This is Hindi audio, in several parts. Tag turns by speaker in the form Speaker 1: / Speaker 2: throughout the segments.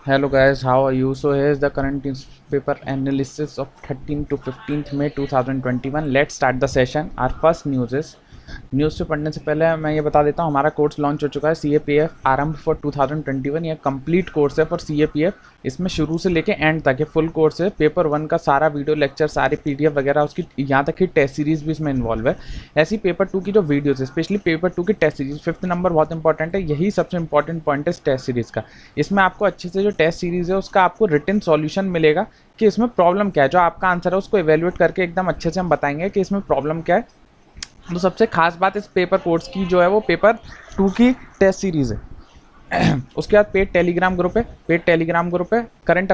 Speaker 1: Hello guys, how are you? So here's the current newspaper analysis of 13 to 15th May 2021. Let's start the session. Our first news is news से पढ़ने से पहले मैं ये बता देता हूँ हमारा कोर्स लॉन्च हो चुका है CAPF आरंभ फॉर 2021। ये कंप्लीट कोर्स है फॉर CAPF। इसमें शुरू से लेके एंड तक ये फुल कोर्स है। पेपर 1 का सारा वीडियो लेक्चर, सारे PDF वगैरह, उसकी यहाँ तक की टेस्ट सीरीज भी इसमें इन्वॉल्व है। ऐसी पेपर 2 की जो वीडियोस है, स्पेशली पेपर 2 की टेस्ट सीरीज, 5th नंबर बहुत इंपॉर्टेंट है। यही सबसे इंपॉर्टेंट पॉइंट है टेस्ट सीरीज का। इसमें आपको अच्छे से जो टेस्ट सीरीज है उसका आपको रिटन सॉल्यूशन मिलेगा कि इसमें प्रॉब्लम क्या है। जो आपका आंसर है उसको इवेल्युएट करके एकदम अच्छे से हम बताएंगे कि इसमें प्रॉब्लम क्या है। तो सबसे खास बात इस पेपर कोर्स की जो है वो पेपर 2 की टेस्ट सीरीज है। उसके बाद पेड टेलीग्राम ग्रुप है, करंट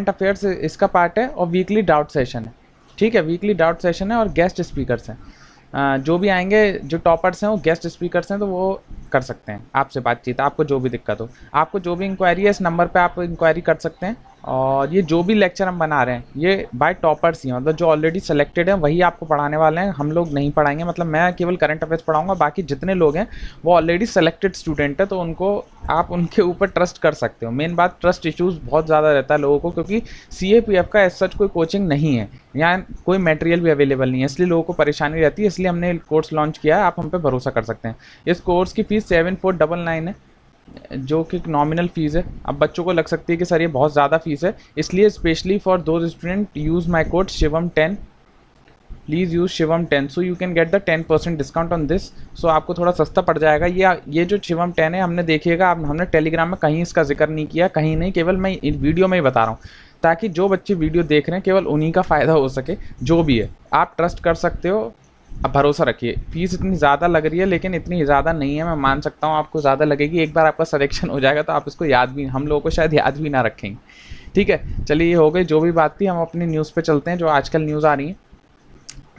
Speaker 1: अफेयर्स इसका पार्ट है, और वीकली डाउट सेशन है। ठीक है, वीकली डाउट सेशन है और गेस्ट स्पीकर्स हैं। जो भी आएंगे, जो टॉपर्स हैं वो गेस्ट स्पीकर्स हैं, तो वो कर सकते हैं आपसे बातचीत। आपको जो भी दिक्कत हो, आपको जो भी इंक्वायरी है, इस नंबर पे आप इंक्वायरी कर सकते हैं। और ये जो भी लेक्चर हम बना रहे हैं ये बाय टॉपर्स ही हैं, मतलब जो ऑलरेडी सेलेक्टेड हैं वही आपको पढ़ाने वाले हैं। हम लोग नहीं पढ़ाएंगे, मतलब मैं केवल करंट अफेयर्स पढ़ाऊंगा। बाकी जितने लोग हैं वो ऑलरेडी सेलेक्टेड स्टूडेंट है, तो उनको आप उनके ऊपर ट्रस्ट कर सकते हो। मेन बात, ट्रस्ट इश्यूज़ बहुत ज़्यादा रहता है लोगों को, क्योंकि CAPF का एज सच कोई कोचिंग नहीं है, यहाँ कोई मटेरियल भी अवेलेबल नहीं है, इसलिए लोगों को परेशानी रहती है। इसलिए हमने कोर्स लॉन्च किया है, आप हम पे भरोसा कर सकते हैं। इस कोर्स की फ़ीस 7499 है, जो कि नॉमिनल फ़ीस है। अब बच्चों को लग सकती है कि सर ये बहुत ज़्यादा फ़ीस है, इसलिए specially for those student use my code Shivam10. Please use Shivam10 so you can get the 10% discount on this. So आपको थोड़ा सस्ता पड़ जाएगा। ये जो शिवम10 है, हमने देखिएगा, हमने टेलीग्राम में कहीं इसका जिक्र नहीं किया, कहीं नहीं, केवल मैं इन वीडियो में ही बता रहा हूँ, ताकि जो बच्चे वीडियो देख रहे हैं केवल उन्हीं का फ़ायदा हो सके। जो भी है आप ट्रस्ट कर सकते हो, अब भरोसा रखिए। फीस इतनी ज़्यादा लग रही है, लेकिन इतनी ज़्यादा नहीं है। मैं मान सकता हूँ आपको ज़्यादा लगेगी, एक बार आपका सिलेक्शन हो जाएगा तो आप इसको याद भी, हम लोगों को शायद याद भी ना रखेंगे। ठीक है, चलिए ये हो गई जो भी बात थी। हम अपनी न्यूज़ पे चलते हैं, जो आजकल न्यूज़ आ रही है।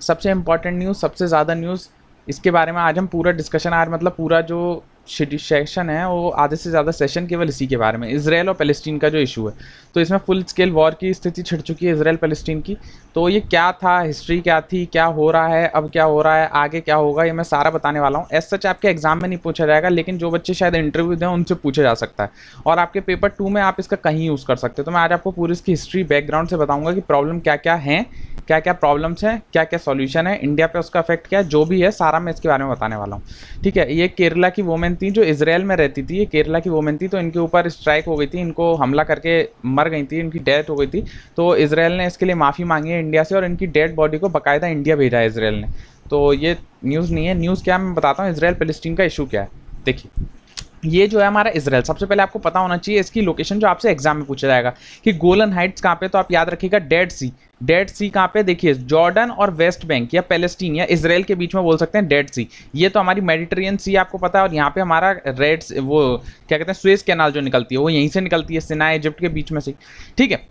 Speaker 1: सबसे इम्पॉर्टेंट न्यूज़, सबसे ज़्यादा न्यूज़, इसके बारे में आज हम पूरा डिस्कशन, आज मतलब पूरा जो सेशन है वो आधे से ज़्यादा सेशन केवल इसी के बारे में, इजराइल और पैलेस्टीन का जो इशू है। तो इसमें फुल स्केल वॉर की स्थिति छिड़ चुकी है इजराइल पैलेस्टीन की। तो ये क्या था, हिस्ट्री क्या थी, क्या हो रहा है, अब क्या हो रहा है, आगे क्या होगा, ये मैं सारा बताने वाला हूँ। एज सच आपके एग्जाम में नहीं पूछा जाएगा, लेकिन जो बच्चे शायद इंटरव्यू दें उनसे पूछा जा सकता है, और आपके पेपर 2 में आप इसका कहीं यूज़ कर सकते हो। तो मैं आज आपको पूरी इसकी हिस्ट्री बैकग्राउंड से बताऊँगा कि प्रॉब्लम क्या क्या है, क्या क्या प्रॉब्लम्स हैं, क्या क्या सॉल्यूशन है, इंडिया पे उसका इफेक्ट क्या है, जो भी है सारा मैं इसके बारे में बताने वाला हूँ। ठीक है, ये केरला की वोमेन थी जो इजराइल में रहती थी। ये केरला की वोमेन थी, तो इनके ऊपर स्ट्राइक हो गई थी, इनको हमला करके मर गई थी, इनकी डेथ हो गई थी। तो इजराइल ने इसके लिए माफ़ी मांगी है इंडिया से, और इनकी डेड बॉडी को बाकायदा इंडिया भेजा है इजराइल ने। तो ये न्यूज़ नहीं है। न्यूज़ क्या, मैं बताता हूँ इजराइल पैलेस्टीन का इशू क्या है। देखिए, ये जो है हमारा इजराइल, सबसे पहले आपको पता होना चाहिए इसकी लोकेशन, जो आपसे एग्जाम में पूछा जाएगा कि गोलन हाइट्स कहाँ पे, तो आप याद रखिएगा डेड सी कहाँ पे, देखिए जॉर्डन और वेस्ट बैंक या पैलेस्टीन या इजराइल के बीच में बोल सकते हैं डेड सी। ये तो हमारी मेडिटेरियन सी आपको पता है, और यहाँ पे हमारा रेड, वो क्या कहते हैं, सुएज कैनाल जो निकलती है वो यहीं से निकलती है, सिनाई इजिप्ट के बीच में से। ठीक है,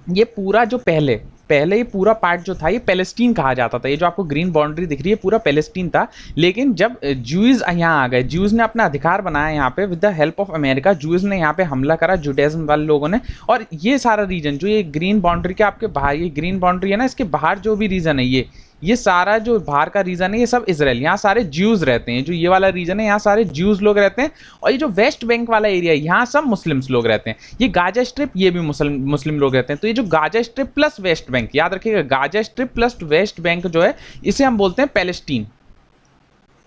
Speaker 1: ये पूरा जो पहले ये पूरा पार्ट जो था ये पैलेस्टीन कहा जाता था। ये जो आपको ग्रीन बाउंड्री दिख रही है पूरा पैलेस्टीन था। लेकिन जब ज्यूज यहाँ आ गए, ज्यूज ने अपना अधिकार बनाया यहाँ पे with the help of America, Jews ने यहाँ पे हमला करा जुडाइज्म वाले लोगों ने। और ये सारा रीजन जो ये ग्रीन बाउंड्री के आपके बाहर, ये ग्रीन बाउंड्री है ना, इसके बाहर जो भी रीजन है, ये सारा जो बाहर का रीजन है ये सब इजराइल, यहाँ सारे ज्यूज रहते हैं। जो ये वाला रीजन है यहाँ सारे ज्यूज लोग रहते हैं, और ये जो वेस्ट बैंक वाला एरिया है यहाँ सब मुस्लिम्स लोग रहते हैं। ये गाजा स्ट्रिप, ये भी मुस्लिम लोग रहते हैं। तो ये जो Gaza strip plus West Bank, याद रखिएगा, Gaza strip plus West Bank जो है इसे हम बोलते हैं पैलेस्टीन।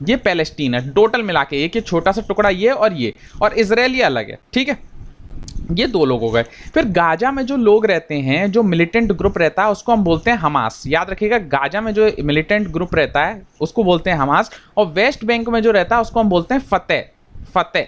Speaker 1: ये पैलेस्टीन है टोटल मिला के, एक ये छोटा सा टुकड़ा ये, और इजराइल ये अलग है। ठीक है, ये दो लोग हो गए। फिर गाजा में जो लोग रहते हैं, जो मिलिटेंट ग्रुप रहता है, उसको हम बोलते हैं हमास। याद रखिएगा, गाजा में जो मिलिटेंट ग्रुप रहता है उसको बोलते हैं हमास, और वेस्ट बैंक में जो रहता है उसको हम बोलते हैं फतेह।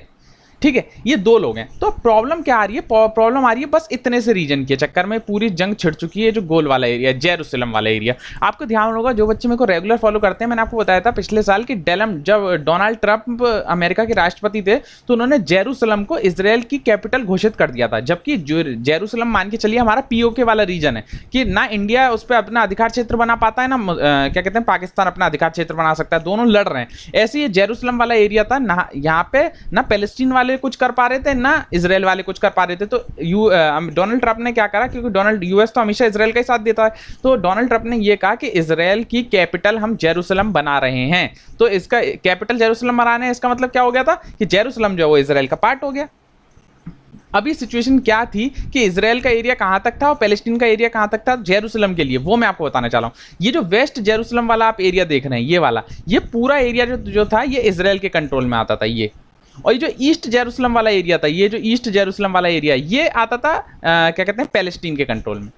Speaker 1: ठीक है, ये दो लोग हैं। तो प्रॉब्लम क्या आ रही है, प्रॉब्लम आ रही है बस इतने से रीजन के चक्कर में पूरी जंग छिड़ चुकी है। जो गोल वाला एरिया, जेरूसलम वाला एरिया, आपको ध्यान होगा, जो बच्चे मेरे को रेगुलर फॉलो करते हैं, मैंने आपको बताया था पिछले साल कि जब डोनाल्ड ट्रंप अमेरिका के राष्ट्रपति थे, तो उन्होंने जेरूसलम को इजराइल की कैपिटल घोषित कर दिया था। जबकि जेरूसलम मान के चलिए हमारा POK वाला रीजन है, कि ना इंडिया उस पर अपना अधिकार क्षेत्र बना पाता है, ना क्या कहते हैं पाकिस्तान अपना अधिकार क्षेत्र बना सकता है, दोनों लड़ रहे हैं। ऐसे ये जेरूसलम वाला एरिया था ना, यहाँ पे ना पैलेस्टीन वाले कुछ कर पा रहे थे, ना इजराइल वाले कुछ कर पा रहे थे। तो डोनाल्ड ट्रंप ने क्या करा, क्योंकि US तो हमेशा इजराइल का ही साथ देता है, तो डोनाल्ड ट्रंप ने ये कहा कि इजराइल की कैपिटल हम जेरूसलम बना रहे हैं। तो इसका कैपिटल जेरूसलम बनाने, इसका मतलब क्या हो गया था कि जेरूसलम जो है वो इजराइल का पार्ट हो गया। अभी सिचुएशन क्या थी कि इजराइल का एरिया कहां तक था और पैलेस्टीन का एरिया कहां तक था जेरूसलम के लिए, वो मैं आपको बताना चाह रहा हूं। ये जो वेस्ट जेरूसलम वाला आप एरिया देख रहे हैं, ये वाला, ये पूरा एरिया जो था ये इजराइल के कंट्रोल में आता था ये। और ये जो ईस्ट जेरूसलम वाला एरिया था, ये जो ईस्ट जेरूसलम वाला एरिया, ये आता था क्या कहते हैं, पैलेस्टीन के कंट्रोल में।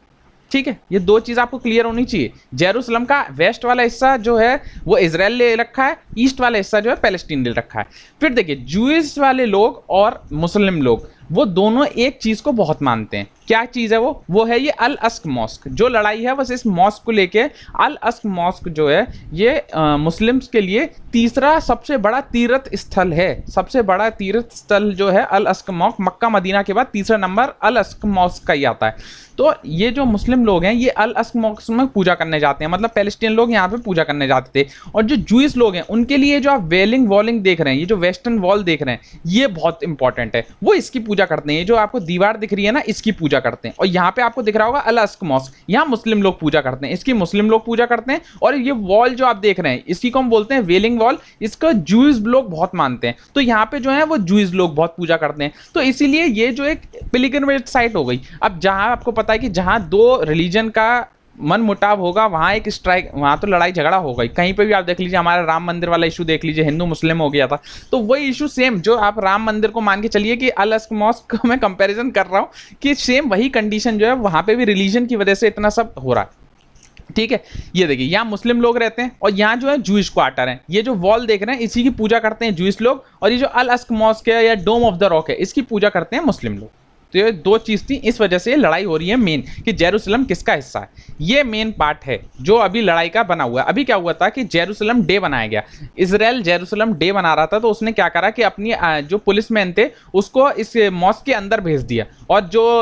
Speaker 1: ठीक है, ये दो चीज आपको क्लियर होनी चाहिए। जेरूसलम का वेस्ट वाला हिस्सा जो है वो इजराइल ले रखा है, ईस्ट वाला हिस्सा जो है पैलेस्टीन ले रखा है। फिर देखिए, जूइश वाले लोग और मुस्लिम लोग वो दोनों एक चीज को बहुत मानते हैं। क्या चीज है वो है ये अल अस्क मॉस्क। जो लड़ाई है बस इस मॉस्क को लेके। अल अस्क मॉस्क जो है ये मुस्लिम्स के लिए तीसरा सबसे बड़ा तीर्थ स्थल है। सबसे बड़ा तीर्थ स्थल जो है अल अस्क मॉस्क, मक्का मदीना के बाद तीसरा नंबर अल अस्क मॉस्क का ही आता है। तो ये जो मुस्लिम लोग हैं ये अल अस्क मॉस्क में पूजा करने जाते हैं, मतलब पैलेस्टीन लोग यहाँ पे पूजा करने जाते थे। और जो जूइश लोग हैं उनके लिए जो आप वेलिंग वॉलिंग देख रहे हैं, ये जो वेस्टर्न वॉल देख रहे हैं, ये बहुत इंपॉर्टेंट है। वो इसकी पूजा करते हैं। ये जो आपको दीवार दिख रही है ना, इसकी पूजा करते हैं। और यहाँ पे आपको दिख रहा होगा अल अस्क मॉस्क, यहाँ मुस्लिम लोग पूजा करते हैं, इसकी मुस्लिम लोग पूजा करते हैं। और ये वॉल जो आप देख रहे हैं इसकी को हम बोलते हैं वेलिंग वॉल, इसका जूइश लोग बहुत मानते हैं। तो यहाँ पे जो है वो जूइश लोग बहुत पूजा करते हैं। तो इसीलिए ये जो एक पिलग्रिमेज साइट हो गई। अब जहां आपको पता है कि जहां दो रिलीजन का मन मुटाव होगा वहां एक स्ट्राइक, वहां तो लड़ाई झगड़ा होगा ही। कहीं पे भी आप देख लीजिए, हमारा राम मंदिर वाला इशू देख लीजिए, हिंदू मुस्लिम हो गया था। तो वही इशू सेम जो आप राम मंदिर को मान के चलिए कि अल अस्क मॉस्क मैं कंपैरिजन कर रहा हूं कि सेम वही कंडीशन जो है वहां पे भी रिलीजन की वजह से इतना सब हो रहा है। ठीक है, ये देखिए यहाँ मुस्लिम लोग रहते हैं और यहाँ जो है जूइश क्वार्टर है। ये जो वॉल देख रहे हैं इसी की पूजा करते हैं जूइश लोग, और ये जो अल अस्क मॉस्क है या डोम ऑफ द रॉक है इसकी पूजा करते हैं मुस्लिम लोग। तो ये दो चीज थी, इस वजह से लड़ाई हो रही है मेन कि जेरूसलम किसका हिस्सा है। ये मेन पार्ट है जो अभी लड़ाई का बना हुआ है। अभी क्या हुआ था कि जेरूसलम डे बनाया गया, इसराइल जेरूसलम डे बना रहा था। तो उसने क्या करा कि अपनी जो पुलिसमैन थे उसको इस मॉस्क के अंदर भेज दिया, और जो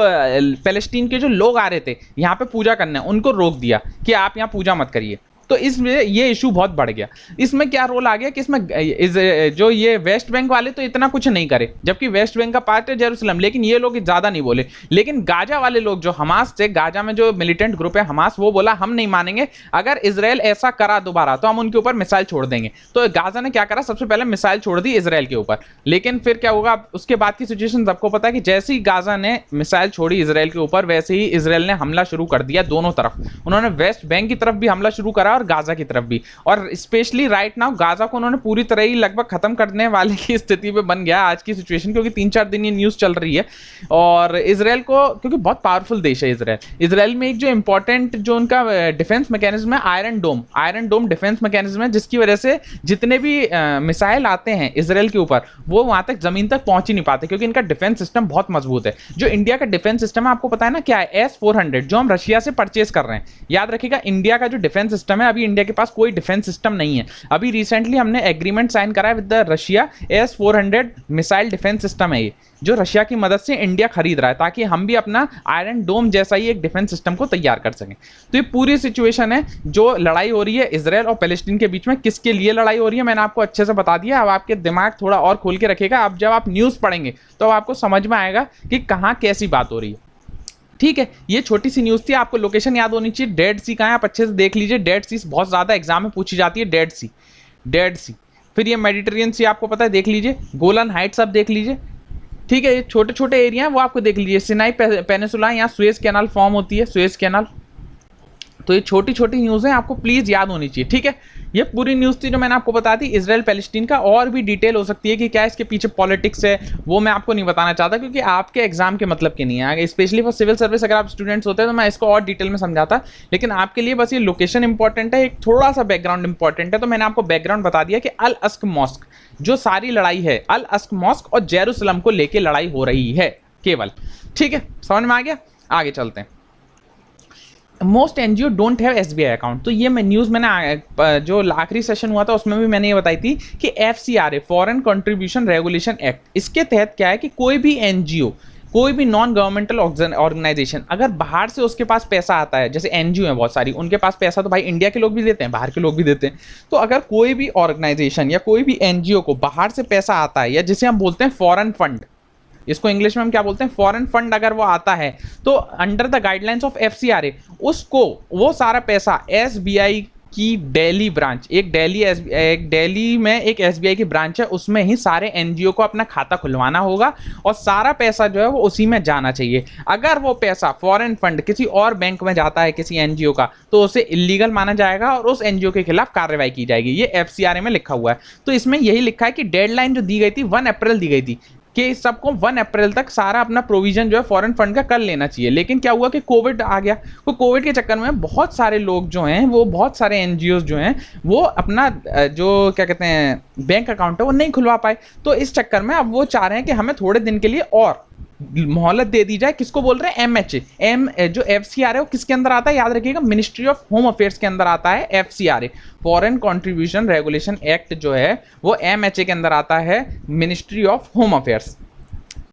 Speaker 1: पैलेस्टीन के जो लोग आ रहे थे यहाँ पे पूजा करने उनको रोक दिया कि आप यहाँ पूजा मत करिए। तो इसमें ये इशू बहुत बढ़ गया। इसमें क्या रोल आ गया कि इसमें जो ये वेस्ट बैंक वाले तो इतना कुछ नहीं करे, जबकि वेस्ट बैंक का पार्ट है जेरूसलम, लेकिन ये लोग ज्यादा नहीं बोले। लेकिन गाजा वाले लोग जो हमास थे, गाजा में जो मिलिटेंट ग्रुप है हमास, वो बोला हम नहीं मानेंगे, अगर इजराइल ऐसा करा दोबारा तो हम उनके ऊपर मिसाइल छोड़ देंगे। तो गाजा ने क्या करा, सबसे पहले मिसाइल छोड़ दी इजराइल के ऊपर। लेकिन फिर क्या होगा, उसके बाद की सिचुएशन सबको पता है कि जैसे ही गाजा ने मिसाइल छोड़ी इजराइल के ऊपर, वैसे ही इजराइल ने हमला शुरू कर दिया दोनों तरफ। उन्होंने वेस्ट बैंक की तरफ भी हमला शुरू करा और गाजा की तरफ भी। और स्पेशली राइट नाउ गाजा को उन्होंने पूरी तरह ही लगभग खत्म करने वाले की स्थिति पे बन गया आज की सिचुएशन, क्योंकि 3-4 दिन ये न्यूज चल रही है। और इजराइल को, क्योंकि बहुत पावरफुल देश है इजराइल में एक जो इंपॉर्टेंट जो उनका डिफेंस मैकेनिज्म है आयरन डोम डिफेंस मैकेनिज्म है, जिसकी वजह से जितने भी मिसाइल आते हैं इजराइल के ऊपर वो वहां तक जमीन तक पहुंच ही नहीं पाते, क्योंकि इनका डिफेंस सिस्टम बहुत मजबूत है। जो इंडिया का डिफेंस सिस्टम है आपको पता है ना क्या है, S-400 जो हम रशिया से परचेस कर रहे हैं। याद रखिएगा, इंडिया का जो डिफेंस सिस्टम है, अभी इंडिया के पास कोई डिफेंस सिस्टम नहीं है। अभी रिसेंटली हमने एग्रीमेंट साइन करा है with the Russia, S-400 missile defence system है ये, जो रशिया की मदद से इंडिया खरीद रहा है, ताकि हम भी अपना आयरन डोम जैसा ही एक डिफेंस सिस्टम को तैयार कर सकें। तो ये पूरी सिचुएशन है जो लड़ाई हो रही है इजराइल और पैलेस्टीन के बीच में। किसके लिए लड़ाई हो रही है मैंने आपको अच्छे से बता दिया। अब आपके दिमाग थोड़ा और खोल के रखेगा, अब जब आप न्यूज़ पढ़ेंगे तो आपको समझ में आएगा कि कहाँ कैसी बात हो रही है। ठीक है, ये छोटी सी न्यूज़ थी। आपको लोकेशन याद होनी चाहिए, डेड सी कहाँ है आप अच्छे से देख लीजिए। डेड सी बहुत ज़्यादा एग्जाम में पूछी जाती है, डेड सी। फिर ये मेडिटेरियन सी आपको पता है, देख लीजिए। गोलन हाइट्स आप देख लीजिए। ठीक है, ये छोटे छोटे एरिया हैं वो आपको देख लीजिए। सिनाई पेनिसुला, यहाँ सुएज कैनाल फॉर्म होती है, सुएज कैनाल। तो ये छोटी छोटी न्यूज़ हैं, आपको प्लीज़ याद होनी चाहिए। ठीक है, ये पूरी न्यूज़ थी जो मैंने आपको बता दी इजराइल पैलेस्टीन का। और भी डिटेल हो सकती है कि क्या इसके पीछे पॉलिटिक्स है, वो मैं आपको नहीं बताना चाहता, क्योंकि आपके एग्जाम के मतलब के नहीं है। स्पेशली फॉर सिविल सर्विस अगर आप स्टूडेंट्स होते हैं तो मैं इसको और डिटेल में समझाता, लेकिन आपके लिए बस ये लोकेशन इंपॉर्टेंट है, एक थोड़ा सा बैकग्राउंड इंपॉर्टेंट है। तो मैंने आपको बैकग्राउंड बता दिया कि अल अस्क मॉस्क जो सारी लड़ाई है, अल अस्क मॉस्क और जेरूसलम को लेकर लड़ाई हो रही है केवल। ठीक है, समझ में आ गया? आगे चलते हैं। Most NGO don't have SBI account. तो ये मैं न्यूज़ मैंने जो आखिरी सेशन हुआ था उसमें भी मैंने ये बताई थी कि FCRA foreign contribution regulation act, इसके तहत क्या है कि कोई भी एनजीओ, कोई भी नॉन गवर्नमेंटल ऑर्गेनाइजेशन अगर बाहर से उसके पास पैसा आता है, जैसे एनजीओ है बहुत सारी, उनके पास पैसा तो भाई इंडिया के लोग भी देते हैं, बाहर के लोग भी देते हैं। तो अगर कोई भी ऑर्गेनाइजेशन या कोई भी एनजीओ को बाहर से पैसा आता है, या जिसे हम बोलते हैं फॉरेन फंड, इसको इंग्लिश में हम क्या बोलते हैं, फॉरेन फंड, अगर वो आता है तो under the guidelines of FCRA उसको वो सारा पैसा SBI की दिल्ली ब्रांच, एक दिल्ली में एक एसबीआई की ब्रांच है, उसमें ही सारे एनजीओ को अपना खाता खुलवाना होगा और सारा पैसा जो है वो उसी में जाना चाहिए। अगर वो पैसा फॉरेन फंड किसी और बैंक में जाता है किसी एनजीओ का, तो उसे इलीगल माना जाएगा और उस एनजीओ के खिलाफ कार्रवाई की जाएगी। ये एफसीआरए में लिखा हुआ है। तो इसमें यही लिखा है कि डेडलाइन जो दी गई थी 1 अप्रैल दी गई थी कि सबको 1 अप्रैल तक सारा अपना प्रोविजन जो है फॉरेन फंड का कर लेना चाहिए। लेकिन क्या हुआ कि कोविड आ गया, तो कोविड के चक्कर में बहुत सारे लोग जो हैं, वो बहुत सारे एनजीओ जो हैं, वो अपना जो क्या कहते हैं बैंक अकाउंट है वो नहीं खुलवा पाए। तो इस चक्कर में अब वो चाह रहे हैं कि हमें थोड़े दिन के लिए और मोहलत दे दी जाए। किसको बोल रहे हैं? एमएचए। जो एफसीआरए वो किसके अंदर आता है? याद रखिएगा, मिनिस्ट्री ऑफ होम अफेयर्स के अंदर आता है FCRA. Foreign contribution regulation act जो है वो एमएचए के अंदर आता है, मिनिस्ट्री ऑफ होम अफेयर्स।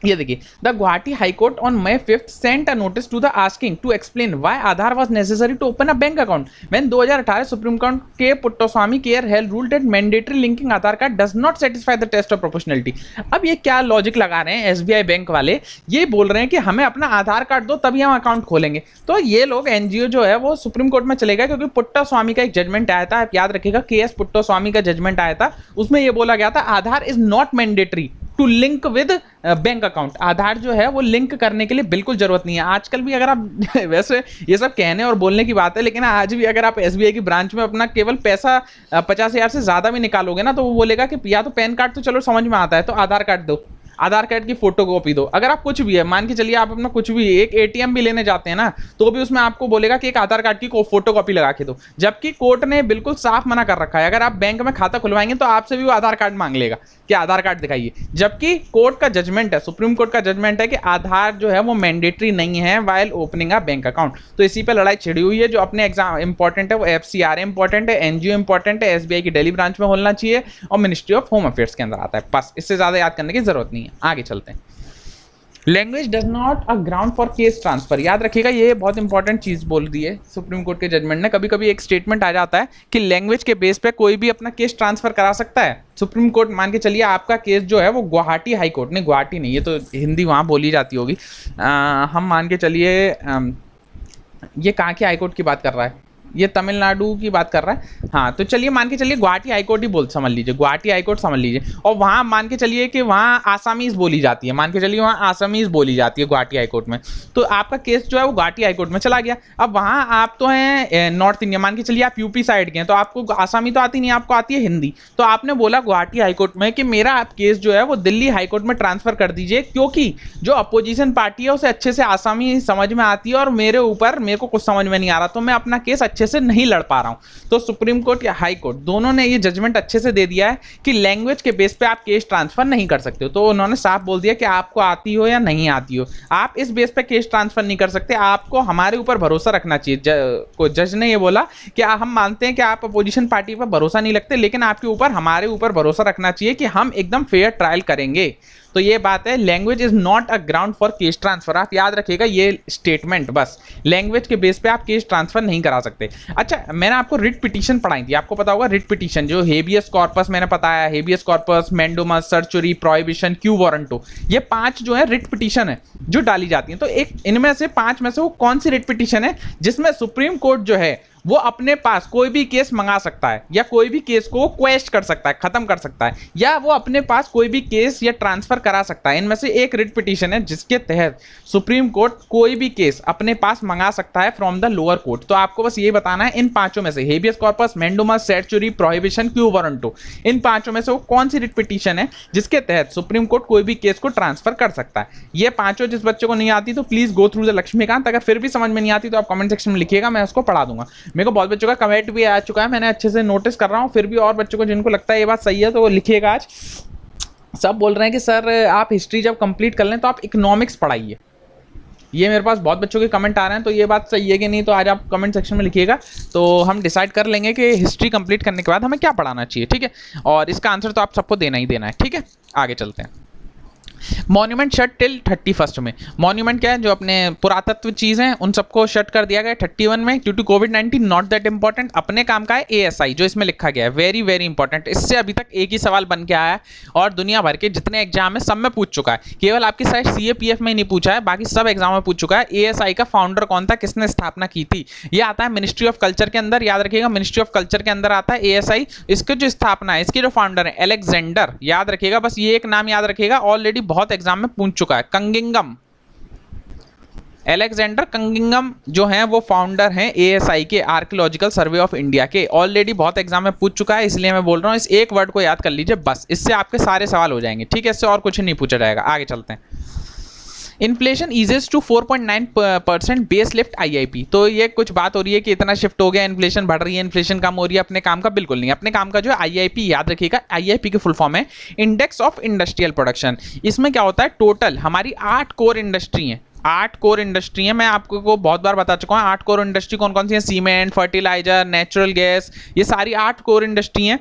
Speaker 1: ये देखिए, the Guwahati high court on May 5th sent a notice to the asking to explain why Aadhaar was necessary to open a bank account when 2018 supreme court के Puttaswamy care held rule that mandatory linking Aadhaar card does not satisfy the test of proportionality. अब ये क्या लॉजिक लगा रहे हैं एसबीआई बैंक वाले? ये बोल रहे हैं कि हमें अपना आधार कार्ड दो तभी हम अकाउंट खोलेंगे। तो ये लोग एनजीओ जो है वो सुप्रीम कोर्ट में चले गए, क्योंकि पुट्टास्वामी का एक जजमेंट आया था, आप याद रखिएगा, केएस पुट्टास्वामी का जजमेंट आया था। उसमें ये बोला गया था Aadhaar is not mandatory to link with bank account. Aadhaar जो है वो लिंक करने के लिए बिल्कुल जरूरत नहीं है। आजकल भी अगर आप वैसे ये सब कहने और बोलने की बात है, लेकिन आज भी अगर आप एसबीआई की ब्रांच में अपना केवल पैसा 50,000 से ज्यादा भी निकालोगे ना, तो वो बोलेगा कि या तो पैन कार्ड तो चलो समझ में आता है, तो आधार कार्ड दो, आधार कार्ड की फोटो कॉपी दो। अगर आप कुछ भी है, मान के चलिए आप अपना कुछ भी एक एटीएम भी लेने जाते हैं ना, तो भी उसमें आपको बोलेगा कि एक आधार कार्ड की फोटो कॉपी लगा के दो। जबकि कोर्ट ने बिल्कुल साफ मना कर रखा है, अगर आप बैंक में खाता खुलवाएंगे तो आपसे भी वो आधार कार्ड मांग लेगा कि आधार कार्ड दिखाइए। जबकि कोर्ट का जजमेंट है, सुप्रीम कोर्ट का जजमेंट है कि आधार जो है वो मैंडेटरी नहीं है while opening a bank account. तो इसी पे लड़ाई छिड़ी हुई है। जो अपने एग्जाम इंपॉर्टेंट है वो एफसीआरए इंपॉर्टेंट है, एनजीओ इंपॉर्टेंट है, एसबीआई की दिल्ली ब्रांच में होना चाहिए और मिनिस्ट्री ऑफ होम अफेयर्स के अंदर आता है। बस इससे ज्यादा याद करने की जरूरत नहीं है। आगे चलते हैं। Language does not a ground for case transfer. याद रखिएगा, ये बहुत इंपॉर्टेंट चीज बोल दी है सुप्रीम कोर्ट के जजमेंट ने। कभी कभी एक स्टेटमेंट आ जाता है कि लैंग्वेज के बेस पे कोई भी अपना केस ट्रांसफर करा सकता है। सुप्रीम कोर्ट, मान के चलिए आपका केस जो है वो गुवाहाटी हाई कोर्ट, नहीं गुवाहाटी नहीं, ये तो हिंदी वहाँ बोली जाती होगी, हम मान के चलिए ये कहाँ की हाई कोर्ट की बात कर रहा है, ये तमिलनाडु की बात कर रहा है। हाँ, तो चलिए मान के चलिए गुवाहाटी हाईकोर्ट ही बोल समझ लीजिए, गुवाहाटी हाईकोर्ट समझ लीजिए, और वहाँ मान के चलिए कि वहाँ आसामीज बोली जाती है, मान के चलिए वहाँ आसामीज बोली जाती है गुवाहाटी हाईकोर्ट में। तो आपका केस जो है वो गुवाहाटी हाईकोर्ट में चला गया। अब वहाँ आप तो हैं नॉर्थ इंडिया, मान के चलिए आप यूपी साइड के हैं, तो आपको आसामी तो आती नहीं, आपको आती है हिंदी। तो आपने बोला गुवाहाटी हाईकोर्ट में कि मेरा आप केस जो है वो दिल्ली हाईकोर्ट में ट्रांसफर कर दीजिए, क्योंकि जो अपोजिशन पार्टी है उसे अच्छे से आसामी समझ में आती है और मेरे को कुछ समझ में नहीं आ रहा, तो मैं अपना केस अच्छे से नहीं लड़ पा रहा हूं। तो सुप्रीम कोर्ट या हाई कोर्ट दोनों ने ये जजमेंट अच्छे से दे दिया है कि लैंग्वेज के बेस पे आप केस ट्रांसफर नहीं कर सकते हो। तो उन्होंने साफ बोल दिया कि आपको आती हो या नहीं आती हो, आप इस बेस पे केस ट्रांसफर नहीं कर सकते, आपको हमारे ऊपर भरोसा रखना चाहिए। जज ने ये बोला कि हम मानते हैं कि आप अपोजिशन पार्टी पर भरोसा नहीं रखते, लेकिन आपके ऊपर हमारे ऊपर भरोसा रखना चाहिए कि हम एकदम फेयर ट्रायल करेंगे। तो ये बात है, language is not a ground for case transfer. आप याद रखिएगा ये स्टेटमेंट, बस लैंग्वेज के बेस पे आप केस ट्रांसफर नहीं करा सकते। अच्छा, मैंने आपको रिट पिटीशन पढ़ाई थी, आपको पता होगा रिट पिटीशन, जो हेबियस कॉर्पस मैंने बताया, habeas corpus, mandamus, certiorari, prohibition, quo warranto, ये 5 जो है रिट पिटीशन है जो डाली जाती है। तो एक इनमें से 5 में से वो कौन सी रिट पिटीशन है जिसमें सुप्रीम कोर्ट जो है वो अपने पास कोई भी केस मंगा सकता है, या कोई भी केस को क्वेश्च कर सकता है, खत्म कर सकता है, या वो अपने पास कोई भी केस या ट्रांसफर करा सकता है। इनमें से एक रिट पिटीशन है जिसके तहत सुप्रीम कोर्ट कोई भी केस अपने पास मंगा सकता है फ्रॉम द लोअर कोर्ट। तो आपको बस ये बताना है इन 5 में से, habeas corpus, mandamus, certiorari, prohibition, quo warranto, इन 5 में से वो कौन सी रिट पिटीशन है जिसके तहत सुप्रीम कोर्ट कोई भी केस को ट्रांसफर कर सकता है। ये 5 जिस बच्चे को नहीं आती तो please go through the Laxmikanth. अगर फिर भी समझ में नहीं आती तो आप कमेंट सेक्शन में लिखिएगा, मैं उसको पढ़ा दूंगा। मेरे को बहुत बच्चों का कमेंट भी आ चुका है, मैंने अच्छे से नोटिस कर रहा हूं, फिर भी और बच्चों को जिनको लगता है ये बात सही है तो वो लिखिएगा। आज सब बोल रहे हैं कि सर आप हिस्ट्री जब कंप्लीट कर लें तो आप इकोनॉमिक्स पढ़ाइए। ये मेरे पास बहुत बच्चों के कमेंट आ रहे हैं, तो ये बात सही है कि नहीं, तो आज आप कमेंट सेक्शन में लिखिएगा, तो हम डिसाइड कर लेंगे कि हिस्ट्री कंप्लीट करने के बाद हमें क्या पढ़ाना चाहिए। ठीक है, और इसका आंसर तो आप सबको देना ही देना है। ठीक है, आगे चलते हैं। मॉन्यूमेंट शट टिल 31 में। मॉन्यूमेंट क्या है, जो अपने पुरातत्व चीज़ हैं उन सबको शट कर दिया गया 31 में ड्यू टू कोविड-19। नॉट दैट इंपॉर्टेंट, अपने काम का है एएसआई जो इसमें लिखा गया है, वेरी वेरी इंपॉर्टेंट। इससे अभी तक एक ही सवाल बन के आया है और दुनिया भर के जितने एग्जाम है सब में पूछ चुका है, केवल आपकी शायद सीएपीएफ में नहीं पूछा है, बाकी सब एग्जाम में पूछ चुका है। एएसआई का फाउंडर कौन था, किसने स्थापना की थी, ये आता है मिनिस्ट्री ऑफ कल्चर के अंदर, याद रखिएगा मिनिस्ट्री ऑफ कल्चर के अंदर आता है एएसआई। इसकी जो स्थापना है, इसके जो फाउंडर है अलेक्जेंडर, याद रखिएगा, बस ये एक नाम याद रखिएगा, ऑलरेडी बहुत एग्जाम में पूछ चुका है। कंगिंगम, अलेक्जेंडर कंगिंगम जो हैं वो फाउंडर हैं एएसआई के, आर्कियोलॉजिकल सर्वे ऑफ इंडिया के, ऑलरेडी बहुत एग्जाम में पूछ चुका है, इसलिए मैं बोल रहा हूँ इस एक वर्ड को याद कर लीजिए बस, इससे आपके सारे सवाल हो जाएंगे। ठीक है, इससे और कुछ नहीं पूछा जाएगा। आगे चलते हैं। Inflation eases to 4.9% base lift IIP. तो ये कुछ बात हो रही है कि इतना शिफ्ट हो गया, इन्फ्लेशन बढ़ रही है, इन्फ्लेशन कम हो रही है, अपने काम का बिल्कुल नहीं। अपने काम का जो है आईआईपी, याद रखिएगा आईआईपी की फुल फॉर्म है इंडेक्स ऑफ इंडस्ट्रियल प्रोडक्शन। इसमें क्या होता है, टोटल हमारी 8 कोर इंडस्ट्री हैं, 8 कोर इंडस्ट्री है। मैं आपको को बहुत बार बता चुका हूँ 8 कोर इंडस्ट्री कौन कौन सी है, सीमेंट, फर्टिलाइजर, नेचुरल गैस, ये सारी 8 कोर इंडस्ट्री हैं।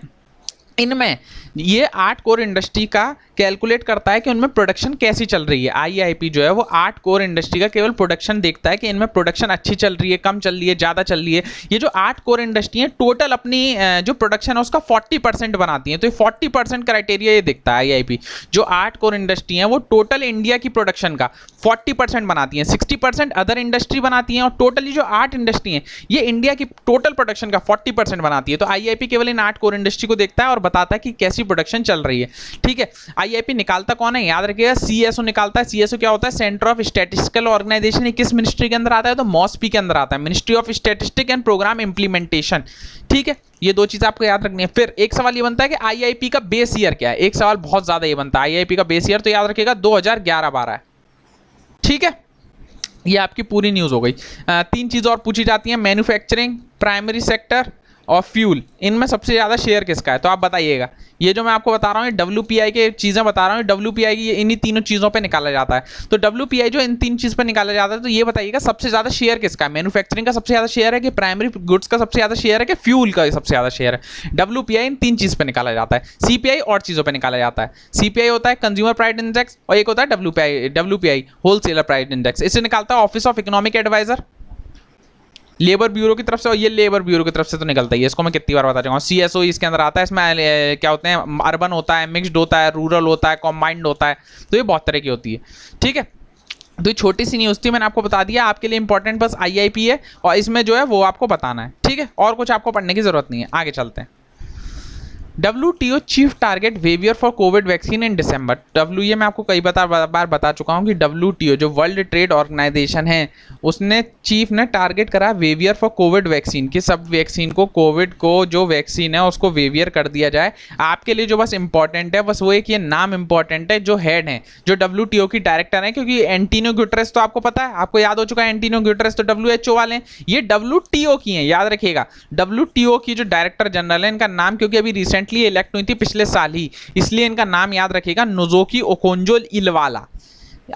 Speaker 1: इनमें ये 8 कोर इंडस्ट्री का कैलकुलेट करता है कि उनमें प्रोडक्शन कैसी चल रही है। आईआईपी जो है वो 8 कोर इंडस्ट्री का केवल प्रोडक्शन देखता है कि इनमें प्रोडक्शन अच्छी चल रही है, कम चल रही है, ज़्यादा चल रही है। ये जो 8 कोर इंडस्ट्री है टोटल अपनी जो प्रोडक्शन है उसका 40% बनाती है, तो ये 40% क्राइटेरिया ये देखता है आईआईपी। जो 8 कोर इंडस्ट्री है वो टोटल इंडिया की प्रोडक्शन का 40% बनाती हैं, 60% अदर इंडस्ट्री बनाती हैं, और टोटली जो 8 इंडस्ट्री हैं ये इंडिया की टोटल प्रोडक्शन का 40% बनाती है। तो आईआईपी केवल इन 8 कोर इंडस्ट्री को देखता है और बताता है कि कैसी प्रोडक्शन चल रही है। ठीक है, आईआईपी निकालता कौन है, याद रखिएगा सीएसओ निकालता है। सीएसओ क्या होता है, सेंटर ऑफ स्टैटिस्टिकल ऑर्गेनाइजेशन। ये किस मिनिस्ट्री के अंदर आता है, तो मॉसपी के अंदर आता है, ministry of statistic and programme implementation. ठीक है, ये दो चीजें आपको याद रखनी है। फिर एक सवाल ये बनता है कि आईआईपी का बेस ईयर क्या है, एक सवाल बहुत ज्यादा ये बनता है आईआईपी का बेस ईयर, तो याद रखिएगा 2011-12 है। ठीक है, ये आपकी पूरी न्यूज हो गई। 3 चीज़ और पूछी जाती हैं, मैन्युफैक्चरिंग, प्राइमरी सेक्टर और फ्यूल। इनमें सबसे ज़्यादा शेयर किसका है, तो आप बताइएगा। ये जो मैं आपको बता रहा हूँ डब्ल्यूपीआई के चीज़ें बता रहा हूँ, डब्ल्यूपीआई की इन्हीं तीनों चीज़ों पे निकाला जाता है। तो डब्ल्यूपीआई जो इन 3 चीज़ पे निकाला जाता है, तो ये बताइएगा सबसे ज़्यादा शेयर किसका है, मैन्युफैक्चरिंग का सबसे ज़्यादा शेयर है कि प्राइमरी गुड्स का सबसे ज़्यादा शेयर है कि फ्यूल का सबसे ज़्यादा शेयर है। डब्ल्यूपीआई इन 3 चीज़ पे निकाला जाता है। सीपीआई और चीज़ों पर निकाला जाता है। सीपीआई होता है कंज्यूमर प्राइस इंडेक्स, और एक होता है डब्ल्यूपीआई होलसेलर प्राइस इंडेक्स। इसे निकालता है office of economic adviser labour bureau की तरफ से, और ये लेबर ब्यूरो की तरफ से तो निकलता ही है, इसको मैं कितनी बार बता चुका हूँ। सीएसओ इसके अंदर आता है, इसमें क्या होते हैं, अर्बन होता है, मिक्स्ड होता है, रूरल होता है, कॉम्बाइंड होता है, तो ये बहुत तरह की होती है। ठीक है, तो ये छोटी सी न्यूज़ थी, मैंने आपको बता दिया। आपके लिए इंपॉर्टेंट बस आईआईपी है और इसमें जो है वो आपको बताना है। ठीक है, और कुछ आपको पढ़ने की जरूरत नहीं है। आगे चलते हैं। WTO chief target waiver for covid vaccine in December. ये मैं आपको कई बार बता चुका हूँ कि WTO जो वर्ल्ड ट्रेड ऑर्गेनाइजेशन है, उसने चीफ ने टारगेट करा वेवियर फॉर कोविड वैक्सीन कि सब वैक्सीन को, कोविड को जो वैक्सीन है उसको वेवियर कर दिया जाए। आपके लिए जो बस इंपॉर्टेंट है बस वो एक ये नाम इंपॉर्टेंट है, जो हेड है, जो WTO की डायरेक्टर है, क्योंकि एंटीनियो गुटेरेस तो आपको पता है, आपको याद हो चुका है, एंटीनियो गुटेरेस तो WHO वाले हैं, ये WTO की हैं, याद रखिएगा। WTO की जो डायरेक्टर जनरल है, इनका नाम क्योंकि अभी रिसेंटली इलेक्ट हुई थी पिछले साल ही, इसलिए इनका नाम याद रखिएगा, नोजोकी ओकोंजो-इलवाला।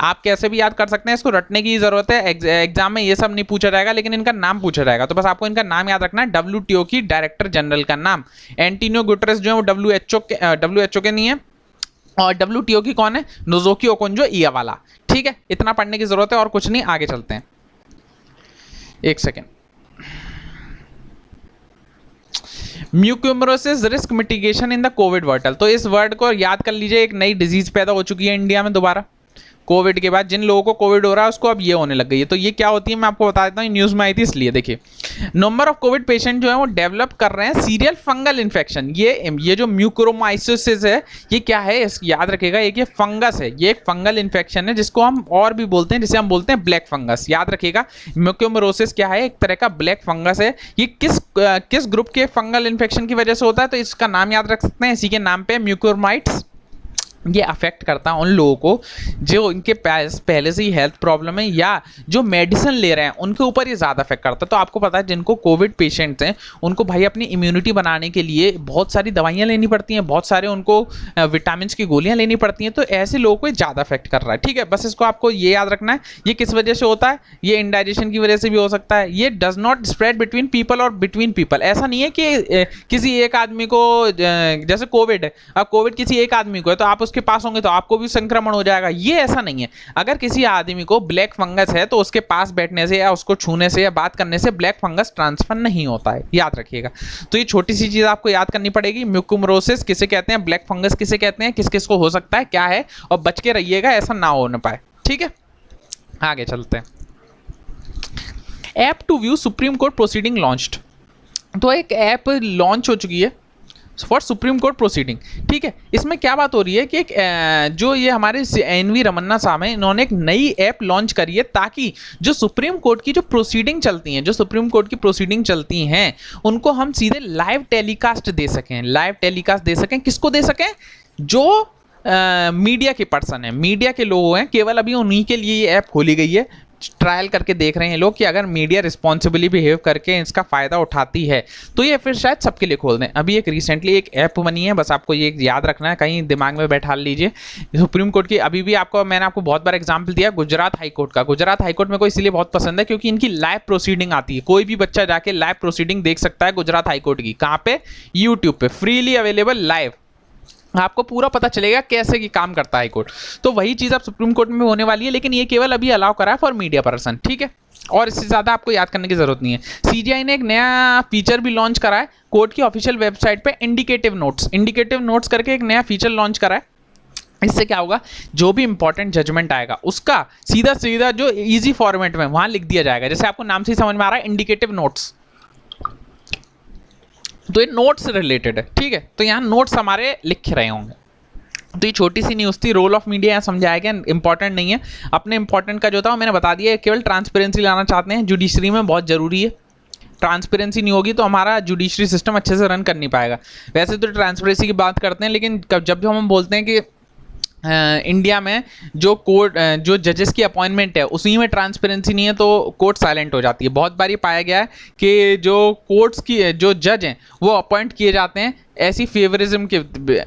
Speaker 1: आप कैसे भी याद कर सकते हैं, इसको रटने की जरूरत है, एग्जाम में ये सब नहीं पूछा जाएगा, लेकिन इनका नाम पूछा जाएगा, तो बस आपको इनका नाम याद रखना है, WTO की डायरेक्टर जनरल का नाम। एंटीनियो गुटेरेस जो है वो WHO के नहीं है, और WTO की कौन है, नोजोकी ओकोंजो-इलवाला। ठीक है, इतना पढ़ने की जरूरत है और कुछ नहीं। आगे चलते हैं, एक second. Mucormycosis risk mitigation in the covid world. तो इस वर्ड को याद कर लीजिए, एक नई डिजीज पैदा हो चुकी है इंडिया में दोबारा कोविड के बाद। जिन लोगों को कोविड हो रहा है उसको अब ये होने लग गई है। तो ये क्या होती है मैं आपको बता देता हूँ, न्यूज़ में आई थी इसलिए। देखिए, नंबर ऑफ कोविड पेशेंट जो है वो डेवलप कर रहे हैं सीरियल फंगल इन्फेक्शन। ये जो म्यूकोरोमाइसिस है, ये क्या है, याद रखिएगा, ये फंगस है, ये एक फंगल इन्फेक्शन है जिसको हम और भी बोलते हैं, जिसे हम बोलते हैं ब्लैक फंगस। याद रखिएगा, म्यूकोमरोसिस क्या है, एक तरह का ब्लैक फंगस है। ये किस ग्रुप के फंगल इन्फेक्शन की वजह से होता है, तो इसका नाम याद रख सकते हैं, इसी के नाम पे म्यूकोरमाइट्स। ये अफेक्ट करता है उन लोगों को जो इनके पहले से ही हेल्थ प्रॉब्लम है या जो मेडिसिन ले रहे हैं, उनके ऊपर ये ज़्यादा अफेक्ट करता है। तो आपको पता है जिनको कोविड पेशेंट्स हैं उनको भाई अपनी इम्यूनिटी बनाने के लिए बहुत सारी दवाइयाँ लेनी पड़ती हैं, बहुत सारे उनको विटामिन की गोलियाँ लेनी पड़ती हैं, तो ऐसे लोगों को ज़्यादा अफेक्ट कर रहा है। ठीक है, बस इसको आपको ये याद रखना है। ये किस वजह से होता है, ये इंडाइजेशन की वजह से भी हो सकता है। ये does not spread between people और बिटवीन पीपल। ऐसा नहीं है कि किसी एक आदमी को, जैसे कोविड है, अब कोविड किसी एक आदमी को है तो आप उस उसके पास होंगे तो आपको भी संक्रमण हो जाएगा। ये ऐसा नहीं है। अगर किसी आदमी को ब्लैक फंगस है तो उसके पास बैठने से या उसको छूने से या बात करने से ब्लैक फंगस ट्रांसफर नहीं होता है, याद रखिएगा। तो ये छोटी सी चीज आपको याद करनी पड़ेगी। म्यूकोमरोसिस किसे कहते हैं, ब्लैक फंगस किसे कहते हैं, किस किस को हो सकता है, क्या है, और बच के रहिएगा ऐसा ना हो न पाए। ठीक है, आगे चलते हैं। App to view supreme court proceeding launched. तो एक ऐप लॉन्च हो चुकी है फॉर सुप्रीम कोर्ट प्रोसीडिंग। ठीक है, इसमें क्या बात हो रही है कि एक जो ये हमारे एनवी रमन्ना साहब हैं, इन्होंने एक नई ऐप लॉन्च करी है ताकि जो सुप्रीम कोर्ट की जो प्रोसीडिंग चलती हैं, जो सुप्रीम कोर्ट की प्रोसीडिंग चलती हैं, उनको हम सीधे लाइव टेलीकास्ट दे सकें। लाइव टेलीकास्ट दे सकें, किसको दे सकें, जो मीडिया के पर्सन हैं, मीडिया के लोग हैं, केवल अभी उन्हीं के लिए ये ऐप खोली गई है। ट्रायल करके देख रहे हैं लोग कि अगर मीडिया रिस्पॉन्सिबली बिहेव करके इसका फ़ायदा उठाती है तो ये फिर शायद सबके लिए खोल दें। अभी एक रिसेंटली एक ऐप बनी है, बस आपको ये याद रखना है, कहीं दिमाग में बैठा लीजिए। सुप्रीम कोर्ट की अभी भी मैंने आपको बहुत बार एग्जाम्पल दिया गुजरात हाईकोर्ट का। गुजरात हाईकोर्ट में को इसलिए बहुत पसंद है क्योंकि इनकी लाइव प्रोसीडिंग आती है। कोई भी बच्चा जाके लाइव प्रोसीडिंग देख सकता है गुजरात हाईकोर्ट की। कहाँ पे, यूट्यूब पे, फ्रीली अवेलेबल लाइव, आपको पूरा पता चलेगा कैसे कि काम करता है कोर्ट। तो वही चीज़ अब सुप्रीम कोर्ट में होने वाली है, लेकिन ये केवल अभी अलाउ करा है फॉर मीडिया पर्सन। ठीक है, और इससे ज़्यादा आपको याद करने की जरूरत नहीं है। सीजीआई ने एक नया फीचर भी लॉन्च करा है कोर्ट की ऑफिशियल वेबसाइट पे, इंडिकेटिव नोट्स करके एक नया फीचर लॉन्च करा है। इससे क्या होगा, जो भी इंपॉर्टेंट जजमेंट आएगा उसका सीधा सीधा जो ईजी फॉर्मेट में वहां लिख दिया जाएगा। जैसे आपको नाम से ही समझ में आ रहा है, इंडिकेटिव नोट्स, तो ये नोट्स से रिलेटेड है। ठीक है, तो यहाँ नोट्स हमारे लिख रहे होंगे। तो ये छोटी सी न्यूज़ थी। रोल ऑफ मीडिया यहाँ समझाया गया, इंपॉर्टेंट नहीं है। अपने इंपॉर्टेंट का जो था मैंने बता दिया, केवल ट्रांसपेरेंसी लाना चाहते हैं, जुडिशरी में बहुत जरूरी है। ट्रांसपेरेंसी नहीं होगी तो हमारा जुडिशरी सिस्टम अच्छे से रन कर नहीं पाएगा। वैसे तो ट्रांसपेरेंसी की बात करते हैं, लेकिन जब भी हम बोलते हैं कि इंडिया में जो कोर्ट जो जजेस की अपॉइंटमेंट है उसी में ट्रांसपेरेंसी नहीं है तो कोर्ट साइलेंट हो जाती है। बहुत बार ये पाया गया है कि जो कोर्ट्स की जो जज हैं वो अपॉइंट किए जाते हैं ऐसी फेवरिज्म के,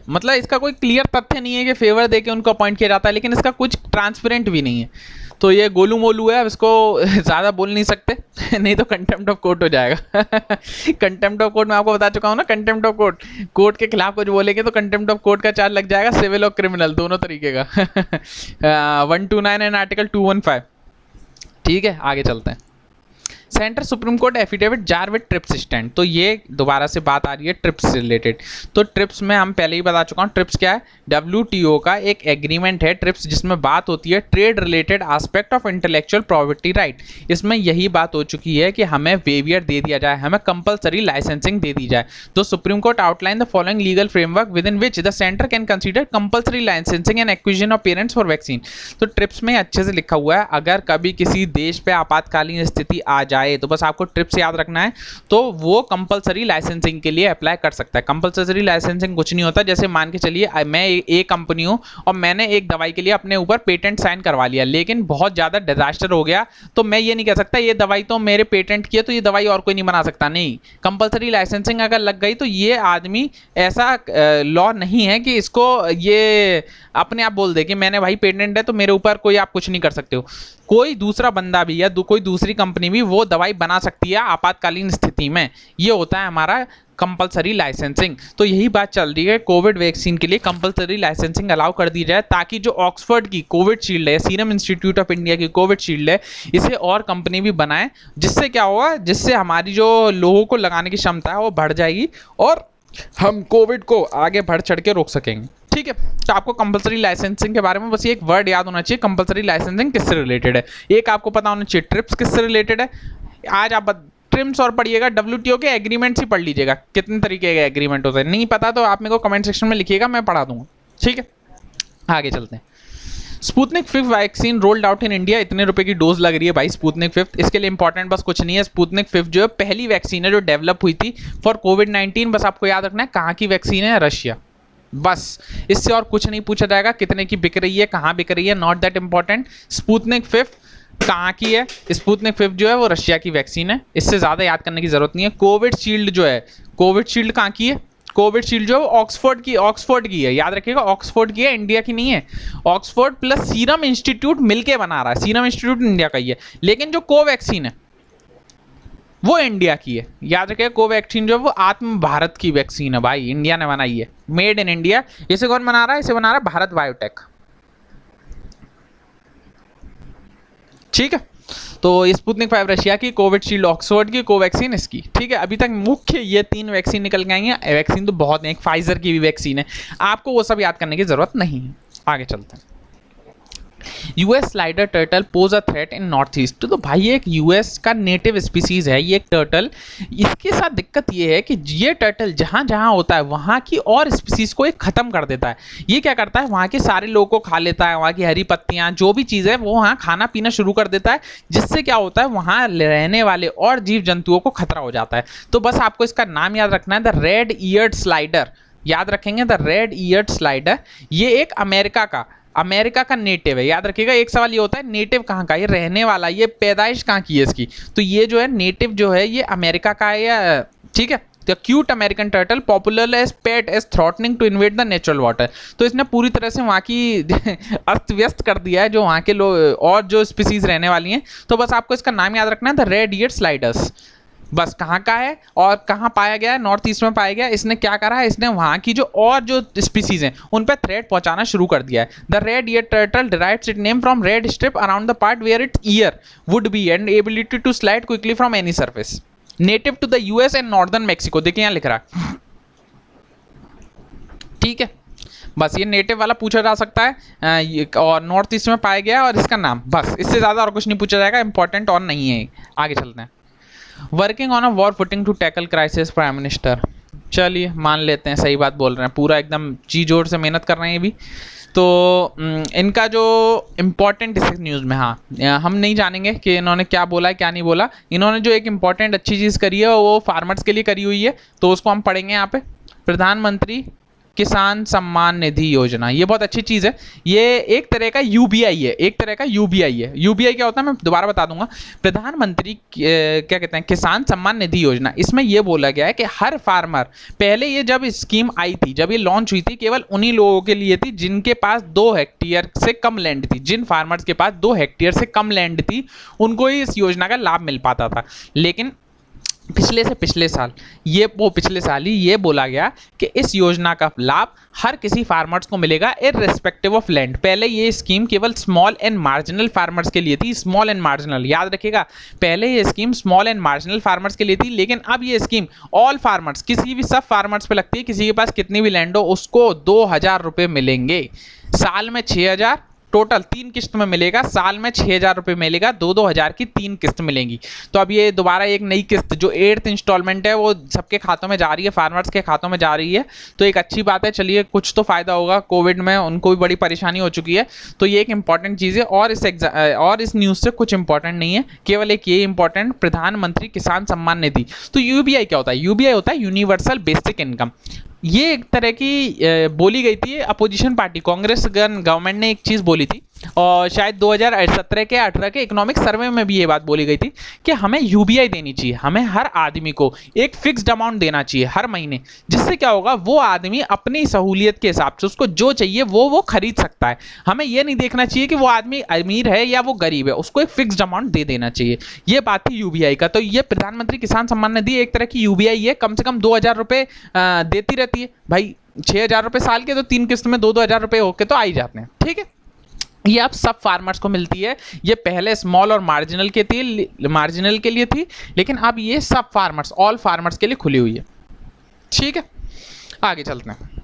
Speaker 1: मतलब इसका कोई क्लियर तथ्य नहीं है कि फेवर देके उनको अपॉइंट किया जाता है, लेकिन इसका कुछ ट्रांसपेरेंट भी नहीं है। तो ये गोलू मोलू है, अब इसको ज़्यादा बोल नहीं सकते नहीं तो कंटेम्प्ट ऑफ कोर्ट हो जाएगा। कंटेम्प्ट ऑफ कोर्ट मैं आपको बता चुका हूँ ना, कंटेम्प्ट ऑफ कोर्ट के खिलाफ कुछ बोलेंगे तो कंटेम्प्ट ऑफ कोर्ट का चार्ज लग जाएगा, सिविल और क्रिमिनल दोनों तरीके का। 129 एंड आर्टिकल 215। ठीक है, आगे चलते हैं। Centre supreme court affidavit jar with trips stand. तो ये दोबारा से बात आ रही है ट्रिप्स से रिलेटेड। तो ट्रिप्स में हम पहले ही बता चुका हूँ, ट्रिप्स क्या है, WTO का एक एग्रीमेंट है ट्रिप्स, जिसमें बात होती है trade related aspect of intellectual property right. इसमें यही बात हो चुकी है कि हमें वेवियर दे दिया जाए, हमें कंपलसरी लाइसेंसिंग दे दी जाए। तो supreme court outline the following legal framework with in which the centre can consider compulsory licensing and acquisition of parents for vaccine. तो ट्रिप्स में अच्छे से लिखा हुआ है, अगर कभी किसी देश पे आपातकालीन स्थिति आ जाए तो बस आपको ट्रिप्स याद रखना है, तो वो कंपलसरी लाइसेंसिंग के लिए अप्लाई कर सकता है। कंपलसरी लाइसेंसिंग कुछ नहीं होता, जैसे मान के चलिए मैं एक कंपनी हूं और मैंने एक दवाई के लिए अपने ऊपर पेटेंट साइन करवा लिया, लेकिन बहुत ज़्यादा डिजास्टर हो गया तो मैं ये नहीं कह सकता ये दवाई तो मेरे पेटेंट की है तो ये दवाई और कोई नहीं बना सकता। नहीं, कंपलसरी लाइसेंसिंग अगर लग गई तो ये आदमी, ऐसा लॉ नहीं है कि इसको ये अपने आप बोल दे कि मैंने भाई पेटेंट है तो मेरे ऊपर कोई आप कुछ नहीं कर सकते हो। कोई दूसरा बंदा भी या कोई दूसरी कंपनी भी वो दवाई बना सकती है आपातकालीन स्थिति में। ये होता है हमारा कंपलसरी लाइसेंसिंग। तो यही बात चल रही है, कोविड वैक्सीन के लिए कंपलसरी लाइसेंसिंग अलाउ कर दी जाए ताकि जो ऑक्सफोर्ड की कोविड शील्ड है, सीरम इंस्टीट्यूट ऑफ इंडिया की कोविड शील्ड है, इसे और कंपनी भी बनाए, जिससे क्या होगा, जिससे हमारी जो लोगों को लगाने की क्षमता है वो बढ़ जाएगी और हम कोविड को आगे बढ़ चढ़ के रोक सकेंगे। ठीक है, तो आपको कंपलसरी लाइसेंसिंग के बारे में बस ये एक वर्ड याद होना चाहिए, कंपलसरी लाइसेंसिंग किससे रिलेटेड है। एक आपको पता होना चाहिए ट्रिप्स किससे रिलेटेड है। आज आप ट्रिप्स और पढ़िएगा, WTO के एग्रीमेंट्स ही पढ़ लीजिएगा, कितने तरीके के एग्रीमेंट होते हैं। नहीं पता तो आप मेरे को कमेंट सेक्शन में लिखिएगा, मैं पढ़ा दूंगा। ठीक है, आगे चलते हैं। Sputnik 5 vaccine rolled out in India, इतने रुपए की डोज लग रही है भाई स्पुतनिक 5। इसके लिए इंपॉर्टेंट बस कुछ नहीं है, स्पुतनिक 5 जो है पहली वैक्सीन है जो डेवलप हुई थी फॉर कोविड-19। बस आपको याद रखना है कहाँ की वैक्सीन है, रशिया। बस इससे और कुछ नहीं पूछा जाएगा, कितने की बिक रही है, कहाँ बिक रही है, नॉट दैट इंपॉर्टेंट। स्पुतनिक 5 कहाँ की है, स्पुतनिक 5 जो है वो रशिया की वैक्सीन है, इससे ज़्यादा याद करने की जरूरत नहीं है। कोविड शील्ड जो है, कोविड शील्ड कहाँ की है, कोविड शील्ड जो है ऑक्सफोर्ड की है, याद रखिएगा ऑक्सफोर्ड की है, इंडिया की नहीं है। ऑक्सफोर्ड प्लस सीरम इंस्टीट्यूट मिलके बना रहा है, सीरम इंस्टीट्यूट इंडिया का ही है। लेकिन जो कोवैक्सीन है वो इंडिया की है। याद रखिए कोवैक्सीन जो है वो आत्म भारत की वैक्सीन है भाई, इंडिया ने बनाई है, मेड इन इंडिया। इसे कौन बना रहा है? इसे बना रहा है भारत बायोटेक। ठीक है, तो स्पुतनिक 5 रशिया की, कोविशील्ड ऑक्सफोर्ड की, कोवैक्सीन इसकी। ठीक है, अभी तक मुख्य ये 3 वैक्सीन निकल के आई हैं। वैक्सीन तो बहुत है, एक फाइजर की भी वैक्सीन है, आपको वो सब याद करने की जरूरत नहीं है। आगे चलते हैं। US slider turtle pose a threat in north east. तो भाई ये एक यूएस का नेटिव स्पीसीज है, ये एक टर्टल। इसके साथ दिक्कत ये है कि ये टर्टल जहां जहां होता है वहां की और स्पीसीज को एक खत्म कर देता है। ये क्या करता है? वहां के सारे लोगों को खा लेता है, वहां की हरी पत्तियां जो भी चीज़ है वो वहां खाना पीना शुरू कर देता है, जिससे क्या होता है वहां रहने वाले और जीव जंतुओं को खतरा हो जाता है। तो बस आपको इसका नाम याद रखना है, द रेड ईयर्ड स्लाइडर। याद रखेंगे, द रेड ईयर्ड स्लाइडर। ये एक अमेरिका का नेटिव है। याद रखिएगा, एक सवाल ये होता है नेटिव कहाँ का, ये रहने वाला, ये पैदाइश कहाँ की है इसकी। तो ये जो है नेटिव जो है ये अमेरिका का है। ठीक है, the cute American turtle popular as pet as threatening to invade the natural water. तो इसने पूरी तरह से वहाँ की अस्त व्यस्त कर दिया है जो वहाँ के लोग और जो स्पीसीज रहने वाली हैं। तो बस आपको इसका नाम याद रखना है, द रेड ईयर्ड स्लाइडर्स। बस कहाँ का है और कहाँ पाया गया है? नॉर्थ ईस्ट में पाया गया। इसने क्या करा है? इसने वहाँ की जो और जो स्पीसीज हैं उन पर थ्रेट पहुंचाना शुरू कर दिया है। The red ear turtle derives it name from red strip around the part where its ear would be and ability to slide quickly from any surface. Native to the US and northern Mexico. देखिए यहाँ लिख रहा है। ठीक है, बस ये नेटिव वाला पूछा जा सकता है और नॉर्थ ईस्ट में पाया गया और इसका नाम, बस इससे ज़्यादा और कुछ नहीं पूछा जाएगा, इंपॉर्टेंट और नहीं है। आगे चलते हैं। Working on a war footing to tackle crisis prime minister. चलिए मान लेते हैं, सही बात बोल रहे हैं, पूरा एकदम जी जोर से मेहनत कर रहे हैं ये भी। तो इनका जो इम्पोर्टेंट इस न्यूज़ में, हाँ हम नहीं जानेंगे कि इन्होंने क्या बोला है क्या नहीं बोला। इन्होंने जो एक इम्पॉर्टेंट अच्छी चीज़ करी है वो फार्मर्स के लिए करी हुई है, तो उसको हम पढ़ेंगे यहाँ पे। प्रधानमंत्री किसान सम्मान निधि योजना, ये बहुत अच्छी चीज़ है। ये एक तरह का यूबीआई है, एक तरह का यूबीआई है। यूबीआई क्या होता है मैं दोबारा बता दूंगा। प्रधानमंत्री क्या कहते हैं, किसान सम्मान निधि योजना। इसमें यह बोला गया है कि हर फार्मर, पहले ये जब स्कीम आई थी, जब ये लॉन्च हुई थी, केवल उन्हीं लोगों के लिए थी जिनके पास 2 हेक्टेयर से कम लैंड थी। जिन फार्मर्स के पास 2 हेक्टेयर से कम लैंड थी उनको ही इस योजना का लाभ मिल पाता था। लेकिन पिछले साल ही ये बोला गया कि इस योजना का लाभ हर किसी फार्मर्स को मिलेगा इररिस्पेक्टिव ऑफ लैंड। पहले ये स्कीम केवल स्मॉल एंड मार्जिनल फार्मर्स के लिए थी, स्मॉल एंड मार्जिनल, याद रखिएगा। पहले ये scheme small and marginal farmers के लिए थी, लेकिन अब ये स्कीम ऑल फार्मर्स, किसी भी सब फार्मर्स पे लगती है। किसी के पास कितनी भी लैंड हो उसको 2000 रुपये मिलेंगे, साल में 6000, टोटल 3 किस्त में मिलेगा, साल में 6000 रुपये मिलेगा, 2-2000 की 3 किस्त मिलेंगी। तो अब ये दोबारा एक नई किस्त जो 8th इंस्टॉलमेंट है वो सबके खातों में जा रही है, फार्मर्स के खातों में जा रही है। तो एक अच्छी बात है, चलिए कुछ तो फायदा होगा। कोविड में उनको भी बड़ी परेशानी हो चुकी है, तो ये एक इंपॉर्टेंट चीज़ है। और इस न्यूज़ से कुछ इंपॉर्टेंट नहीं है, केवल एक ये इंपॉर्टेंट, प्रधानमंत्री किसान सम्मान निधि। तो यूबीआई क्या होता है? यूबीआई होता है यूनिवर्सल बेसिक इनकम। ये एक तरह की बोली गई थी, अपोजिशन पार्टी कांग्रेस गवर्नमेंट ने एक चीज़ बोली थी, और शायद 2017 के 18 के इकोनॉमिक सर्वे में भी ये बात बोली गई थी कि हमें यूबीआई देनी चाहिए, हमें हर आदमी को एक फिक्स्ड अमाउंट देना चाहिए हर महीने, जिससे क्या होगा वो आदमी अपनी सहूलियत के हिसाब से उसको जो चाहिए वो खरीद सकता है। हमें ये नहीं देखना चाहिए कि वो आदमी अमीर है या वो गरीब है, उसको एक फिक्स्ड अमाउंट दे देना चाहिए। ये बात थी यूबीआई का। तो ये प्रधानमंत्री किसान सम्मान निधि एक तरह की यूबीआई है, कम से कम 2000 रुपये देती रहती है भाई। 6000 रुपये साल के, तो 3 किस्त में 2-2000 रुपये होके तो आ ही जाते हैं। ठीक है, ये अब सब फार्मर्स को मिलती है। ये पहले स्मॉल और मार्जिनल के लिए थी, लेकिन अब ये सब फार्मर्स, ऑल फार्मर्स के लिए खुली हुई है। ठीक है, आगे चलते हैं।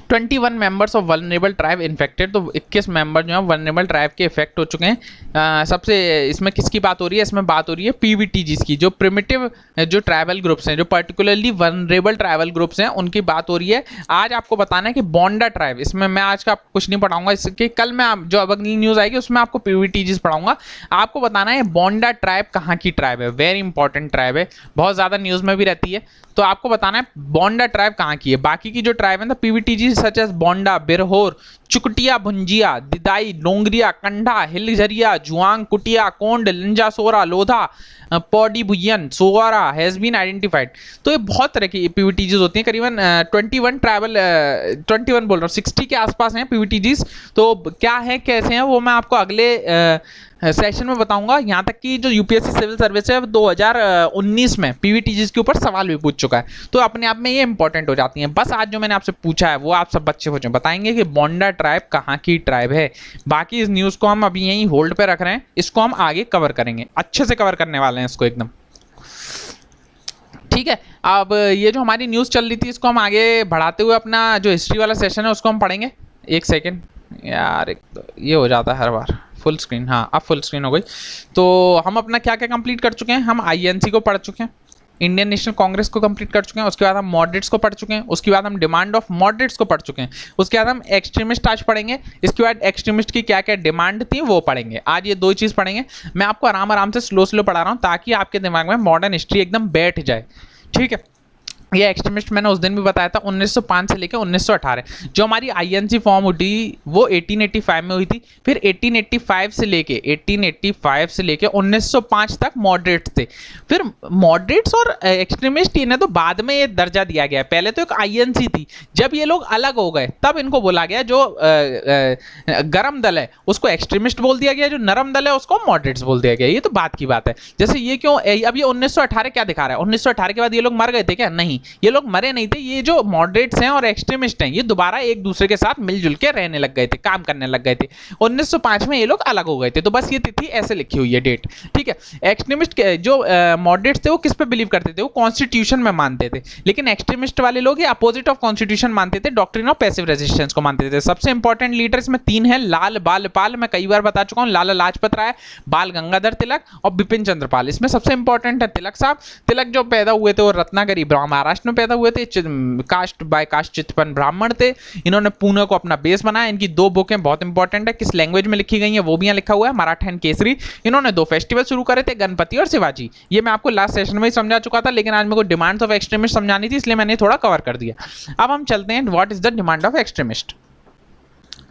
Speaker 1: 21 members of vulnerable tribe infected. तो 21 मेंबर जो हैं वल्नरेबल ट्राइब के इफेक्ट हो चुके हैं। सबसे इसमें किसकी बात हो रही है? इसमें बात हो रही है पीवीटीजीज की, जो प्रिमिटिव जो ट्राइबल ग्रुप्स हैं, जो पर्टिकुलरली वल्नरेबल ट्राइबल ग्रुप्स हैं, उनकी बात हो रही है। आज आपको बताना है कि बोंडा ट्राइब, इसमें मैं आज का कुछ नहीं पढ़ाऊंगा, इसके कल मैं जो अब अगली न्यूज़ आएगी उसमें आपको पीवीटीजीज पढ़ाऊंगा। आपको बताना है बोंडा ट्राइब कहाँ की ट्राइब है, वेरी इंपॉर्टेंट ट्राइब है, बहुत ज़्यादा न्यूज़ में भी रहती है। तो आपको बताना है बोंडा ट्राइब कहाँ की है। बाकी की जो ट्राइब है ना पीवीटीजी सच एस बोंडा, बिरहोर, चुकटिया, भुंजिया, दिदाई, डोंगरिया, कंढा, हिलझरिया, जुआंग, कुटिया, कोंड, लिंजा, सोरा, लोधा, पौडी, भुयन, सोवारा हैज़ बीन आइडेंटिफाइड। तो ये बहुत तरह की पीवीटीजीज होती हैं, करीबन 21 बोल रहा हूँ, 60 के आसपास हैं पीवीटीजीज। तो क्या है कैसे हैं वो मैं आपको अगले सेशन में बताऊंगा। यहाँ तक कि जो यूपीएससी सिविल सर्विस है 2019 में पीवीटीजीएस के ऊपर सवाल भी पूछ चुका है, तो अपने आप में ये इंपॉर्टेंट हो जाती हैं। बस आज जो मैंने आपसे पूछा है वो आप सब बच्चे हो बताएंगे कि बोंडा ट्राइब कहाँ की ट्राइब है। बाकी इस न्यूज़ को हम अभी यहीं होल्ड पे रख रहे हैं, इसको हम आगे कवर करेंगे, अच्छे से कवर करने वाले हैं इसको एकदम, ठीक है। अब ये जो हमारी न्यूज़ चल रही थी इसको हम आगे बढ़ाते हुए अपना जो हिस्ट्री वाला सेशन है उसको हम पढ़ेंगे। एक सेकेंड यार, एक तो ये हो जाता है हर बार। फुल स्क्रीन, हाँ अब फुल स्क्रीन हो गई। तो हम अपना क्या क्या कंप्लीट कर चुके हैं, हम आईएनसी को पढ़ चुके हैं, इंडियन नेशनल कांग्रेस को कंप्लीट कर चुके हैं, उसके बाद हम मॉडरेट्स को पढ़ चुके हैं, उसके बाद हम डिमांड ऑफ मॉडरेट्स को पढ़ चुके हैं, उसके बाद हम एक्सट्रीमिस्ट आज पढ़ेंगे, इसके बाद एक्सट्रीमिस्ट की क्या क्या डिमांड थी वो पढ़ेंगे। आज ये दो चीज़ पढ़ेंगे। मैं आपको आराम आराम से स्लो स्लो पढ़ा रहा हूँ ताकि आपके दिमाग में मॉडर्न हिस्ट्री एकदम बैठ जाए, ठीक है। ये एक्सट्रीमिस्ट मैंने उस दिन भी बताया था 1905 से लेकर 1918। जो हमारी आईएनसी फॉर्म उठी वो 1885 में हुई थी, फिर 1885 से लेके 1905 तक मॉडरेट्स थे। फिर मॉडरेट्स और एक्सट्रीमिस्ट इन्हें तो बाद में ये दर्जा दिया गया। पहले तो एक आईएनसी थी, जब ये लोग अलग हो गए तब इनको बोला गया जो गरम दल है उसको एक्सट्रीमिस्ट बोल दिया गया, जो नरम दल है उसको मॉडरेट्स बोल दिया गया। ये तो बात की बात है। जैसे ये क्यों अब ये 1918 क्या दिखा रहा है, 1918 के बाद ये लोग मर गए थे क्या? नहीं, ये लोग मरे नहीं थे। ये जो मॉडरेट्स हैं और एक्सट्रीमिस्ट हैं ये दोबारा एक दूसरे के साथ मिलजुल के रहने लग गए थे, काम करने लग गए थे। 1905 में ये लोग अलग हो गए थे, तो बस ये तिथि ऐसे लिखी हुई है, डेट, ठीक है। एक्सट्रीमिस्ट जो मॉडरेट्स थे वो किस पे बिलीव करते थे, वो कॉन्स्टिट्यूशन में मानते थे, लेकिन एक्सट्रीमिस्ट वाले लोग ये अपोजिट ऑफ कॉन्स्टिट्यूशन मानते थे, डॉक्ट्रिन ऑफ पैसिव रेजिस्टेंस को मानते थे। सबसे इंपॉर्टेंट लीडर इसमें तीन है, लाल बाल पाल, मैं कई बार बता चुका हूं, लाला लाजपत राय, बाल गंगाधर तिलक और बिपिन चंद्र पाल। इसमें सबसे इंपॉर्टेंट है तिलक साहब। तिलक जो पैदा हुए थे वो रत्नागिरी महाराष्ट्र में पैदा हुए थे, कास्ट बाय कास्ट चित्तपन ब्राह्मण थे। इन्होंने पुणे को अपना बेस बनाया। इनकी दो बुकें बहुत इंपॉर्टेंट है, किस लैंग्वेज में लिखी गई है वो भी यहाँ लिखा हुआ है, मराठा एंड केसरी। इन्होंने दो फेस्टिवल शुरू करे थे, गणपति और शिवाजी। ये मैं आपको लास्ट सेशन में ही समझा चुका था, लेकिन आज मेरे को डिमांड्स ऑफ एक्सट्रीमिस्ट समझानी थी इसलिए मैंने थोड़ा कवर कर दिया। अब हम चलते हैं what is the demand of extremist.